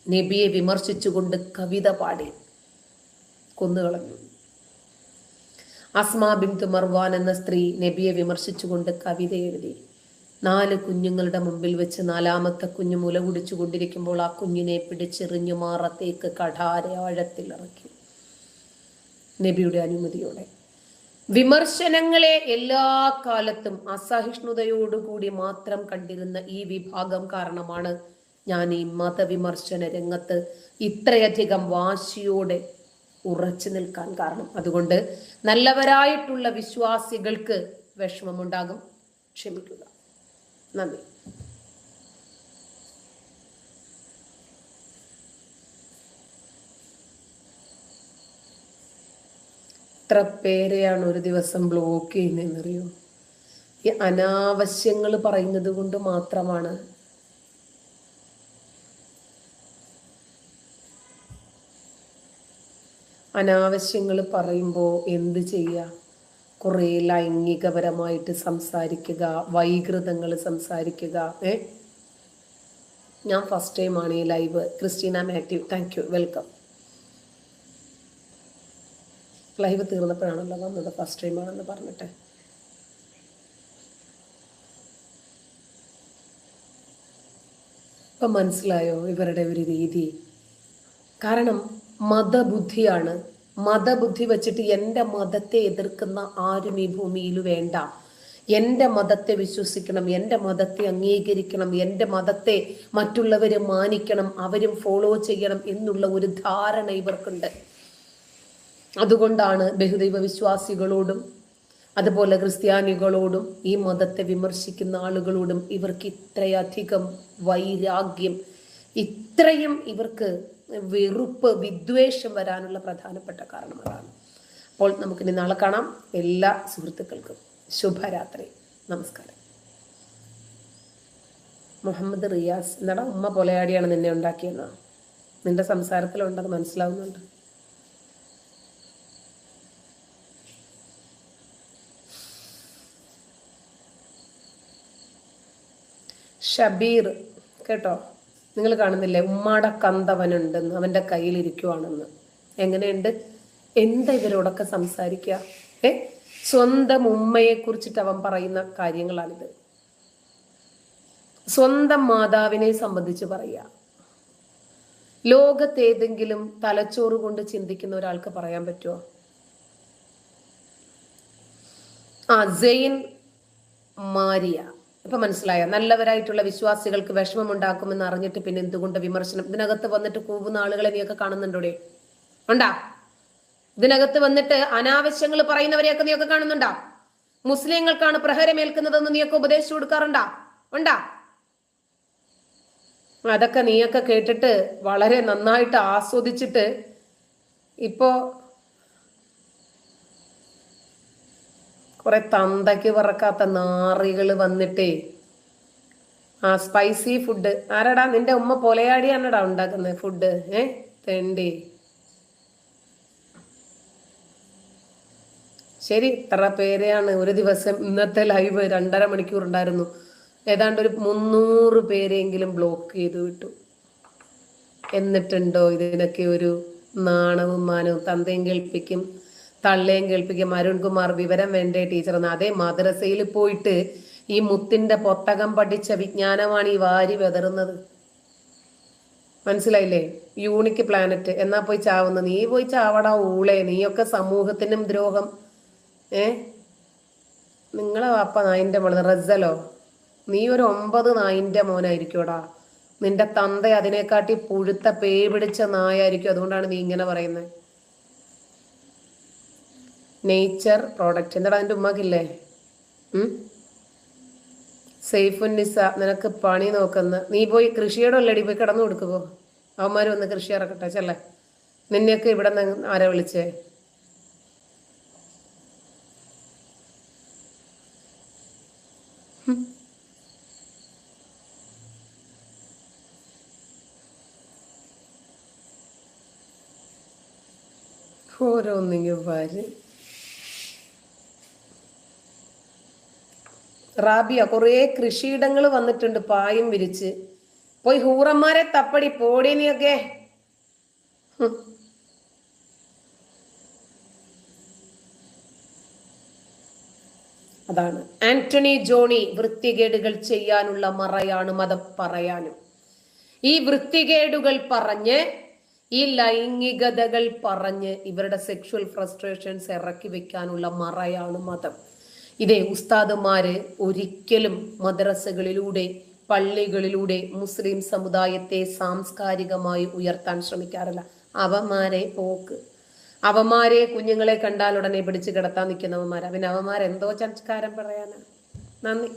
നബിയെ വിമർശിച്ചുകൊണ്ട് കവിത പാടി കൊന്നുകളഞ്ഞു. അസ്മാ ബിൻത് മർവാൻ എന്ന സ്ത്രീ നബിയെ വിമർശിച്ചുകൊണ്ട് കവിത എഴുതി. 4 കുഞ്ഞുങ്ങളുടെ മുമ്പിൽ വെച്ച് 4ാമത്തെ കുഞ്ഞ് മുല കുടിച്ചു കൊണ്ടിരിക്കുമ്പോൾ ആ കുഞ്ഞിനെ പിടിച്ചെറിഞ്ഞു മാറത്തേക്ക് കഠാര ആഴത്തിൽ ഇറക്കി, നബിയുടെ അനുമതിയോടെ. വിമർശനങ്ങളെ എല്ലാ കാലത്തും അസഹിഷ്ണുതയോടുകൂടി മാത്രം കണ്ടിരുന്ന ഈ വിഭാഗം കാരണമാണ് ഞാൻ ഈ മതവിമർശന രംഗത്ത് ഇത്രയധികം വാശിയോടെ ഉറച്ചു നിൽക്കാൻ കാരണം. അതുകൊണ്ട് നല്ലവരായിട്ടുള്ള വിശ്വാസികൾക്ക് വിഷമമുണ്ടാകും, ക്ഷമിക്കുക. നന്ദി. എത്ര പേരെയാണ് ഒരു ദിവസം ബ്ലോക്ക് ചെയ്യുന്നതെന്നറിയോ? ഈ അനാവശ്യങ്ങൾ പറയുന്നത് കൊണ്ട് മാത്രമാണ്. അനാവശ്യങ്ങൾ പറയുമ്പോൾ എന്ത് ചെയ്യുക? കുറേ ലൈംഗികപരമായിട്ട് സംസാരിക്കുക, വൈകൃതങ്ങൾ സംസാരിക്കുക. ഞാൻ ഫസ്റ്റ് ടൈമാണ് ഈ live. Christina Mathew, thank you, welcome. Live തീർന്നപ്പോഴാണല്ലോ വന്നത്, ഫസ്റ്റ് ടൈമാണെന്ന് പറഞ്ഞിട്ട്. ഇപ്പം മനസ്സിലായോ ഇവരുടെ ഒരു രീതി? കാരണം മതബുദ്ധിയാണ്. മതബുദ്ധി വെച്ചിട്ട് എൻ്റെ മതത്തെ എതിർക്കുന്ന ആരും ഈ ഭൂമിയിൽ വേണ്ട. എൻ്റെ മതത്തെ വിശ്വസിക്കണം, എൻ്റെ മതത്തെ അംഗീകരിക്കണം, എൻ്റെ മതത്തെ മറ്റുള്ളവർ മാനിക്കണം, അവരും ഫോളോ ചെയ്യണം എന്നുള്ള ഒരു ധാരണ ഇവർക്കുണ്ട്. അതുകൊണ്ടാണ് ബഹുദൈവ വിശ്വാസികളോടും അതുപോലെ ക്രിസ്ത്യാനികളോടും ഈ മതത്തെ വിമർശിക്കുന്ന ആളുകളോടും ഇവർക്ക് ഇത്രയധികം വൈരാഗ്യം, ഇത്രയും ഇവർക്ക് വെറുപ്പ്, വിദ്വേഷം വരാനുള്ള പ്രധാനപ്പെട്ട കാരണം അതാണ്. അപ്പോൾ നമുക്കിനി നാളെ കാണാം. എല്ലാ സുഹൃത്തുക്കൾക്കും ശുഭരാത്രി, നമസ്കാരം. മുഹമ്മദ് റിയാസ്, എന്നാടാ ഉമ്മ പൊലയാടിയാണ് നിന്നെ ഉണ്ടാക്കിയെന്നാ? നിന്റെ സംസാരത്തിലുണ്ടത് മനസ്സിലാവുന്നുണ്ട്. ഷബീർ കേട്ടോ, നിങ്ങൾ കാണുന്നില്ലേ ഉമ്മാടെ കന്തവനുണ്ടെന്ന്, അവൻ്റെ കയ്യിലിരിക്കുവാണെന്ന്. എങ്ങനെയുണ്ട്? എന്താ ഇവരോടൊക്കെ സംസാരിക്കുക? സ്വന്തം ഉമ്മയെ കുറിച്ചിട്ട് അവൻ പറയുന്ന കാര്യങ്ങളാണിത്. സ്വന്തം മാതാവിനെ സംബന്ധിച്ച് പറയുക. ലോകത്തേതെങ്കിലും തലച്ചോറ് കൊണ്ട് ചിന്തിക്കുന്ന ഒരാൾക്ക് പറയാൻ പറ്റുമോ? സെയിൻ മാരിയ ഇപ്പൊ മനസ്സിലായ? നല്ലവരായിട്ടുള്ള വിശ്വാസികൾക്ക് വിഷമമുണ്ടാക്കുമെന്ന് അറിഞ്ഞിട്ട് പിന്നെ എന്തുകൊണ്ട് വിമർശനം? ഇതിനകത്ത് വന്നിട്ട് കൂവുന്ന ആളുകളെ നീയൊക്കെ കാണുന്നുണ്ടോടെ? ഉണ്ടാ? ഇതിനകത്ത് വന്നിട്ട് അനാവശ്യങ്ങൾ പറയുന്നവരെയൊക്കെ നീയൊക്കെ കാണുന്നുണ്ടാ? മുസ്ലിങ്ങൾക്കാണ് പ്രഹരമേൽക്കുന്നതെന്ന് നീയൊക്കെ ഉപദേശിച്ചു കൊടുക്കാറുണ്ടാ? ഉണ്ടാ? അതൊക്കെ നീയൊക്കെ കേട്ടിട്ട് വളരെ നന്നായിട്ട് ആസ്വദിച്ചിട്ട് ഇപ്പോ കുറെ തന്തയ്ക്ക് പറക്കാത്ത നാറികള് വന്നിട്ടേ സ്പൈസി ഫുഡ് ആരാടാ? നിന്റെ ഉമ്മ പൊലയാടിയാണടാ ഉണ്ടാക്കുന്നത് ഫുഡ്. തെണ്ടി. ശരി, ഇത്ര പേരെയാണ് ഒരു ദിവസം. ഇന്നത്തെ ലൈവ് 2.5 മണിക്കൂർ ഉണ്ടായിരുന്നു. ഏതാണ്ട് ഒരു 300 പേരെങ്കിലും ബ്ലോക്ക് ചെയ്തു വിട്ടു. എന്നിട്ടുണ്ടോ ഇതിനൊക്കെ ഒരു നാണവും മാനവും? തന്തയും കേൾപ്പിക്കും, തള്ളയും കേൾപ്പിക്കും. അരുൺകുമാർ വിവരം വേണ്ടേ ടീച്ചർ എന്ന്. അതേ മദ്രസയിൽ പോയിട്ട് ഈ മുത്തിന്റെ പൊത്തകം പഠിച്ച വിജ്ഞാനമാണ് ഈ വാരി വെതറുന്നത്. മനസ്സിലായില്ലേ? യൂണിക് പ്ലാനറ്റ് എന്നാ പോയി ചാവുന്ന? നീ പോയി ചാവടാ ഊളെ. നീയൊക്കെ സമൂഹത്തിനും ദ്രോഹം. നിങ്ങളെ വാപ്പ നായിന്റെ മോള് റസലോ? നീ ഒരു 9 നായിന്റെ മോനായിരിക്കോടാ. നിന്റെ തന്ത അതിനെക്കാട്ടി പുഴുത്ത പേ പിടിച്ച നായായിരിക്കും. അതുകൊണ്ടാണ് നീ ഇങ്ങനെ പറയുന്നത്. നേച്ചർ പ്രോഡക്റ്റ് എന്താടാ അതിന്റെ ഉമ്മക്കില്ലേ? സൈഫുന്നിസ നിനക്ക് പണി നോക്കുന്ന. നീ പോയി കൃഷിയുടെ ഉള്ളടി പോയി കിടന്നു കൊടുക്കുവോ? അവന്മാര് വന്ന് കൃഷി ഇറക്കട്ടെ ചെല്ലേ. നിന്നെയൊക്കെ ഇവിടെ ആരാ വിളിച്ചേ? ഓരോന്നിങ്ങ് വരും. റാബിയ കുറേ കൃഷിയിടങ്ങൾ വന്നിട്ടുണ്ട് പായും വിരിച്ച്. പോയി ഹൂറന്മാരെ തപ്പടി പോടീനിയൊക്കെ. അതാണ് ആന്റണി ജോണി. വൃത്തികേടുകൾ ചെയ്യാനുള്ള മറയാണ് മതം പറയാനും. ഈ വൃത്തികേടുകൾ പറഞ്ഞ്, ഈ ലൈംഗികതകൾ പറഞ്ഞ് ഇവരുടെ സെക്ഷുവൽ ഫ്രസ്ട്രേഷൻസ് ഇറക്കി വെക്കാനുള്ള മറയാണ് മതം. ഇതേ ഉസ്താദുമാര് ഒരിക്കലും മദ്രസകളിലൂടെ പള്ളികളിലൂടെ മുസ്ലിം സമുദായത്തെ സാംസ്കാരികമായി ഉയർത്താൻ ശ്രമിക്കാറില്ല. അവന്മാരെ കുഞ്ഞുങ്ങളെ കണ്ടാൽ ഉടനെ പിടിച്ചു കിടത്താൻ നിൽക്കുന്നവന്മാർ. പിന്നെ അവന്മാരെന്തോ സംസ്കാരം പറയാനാ? നന്ദി.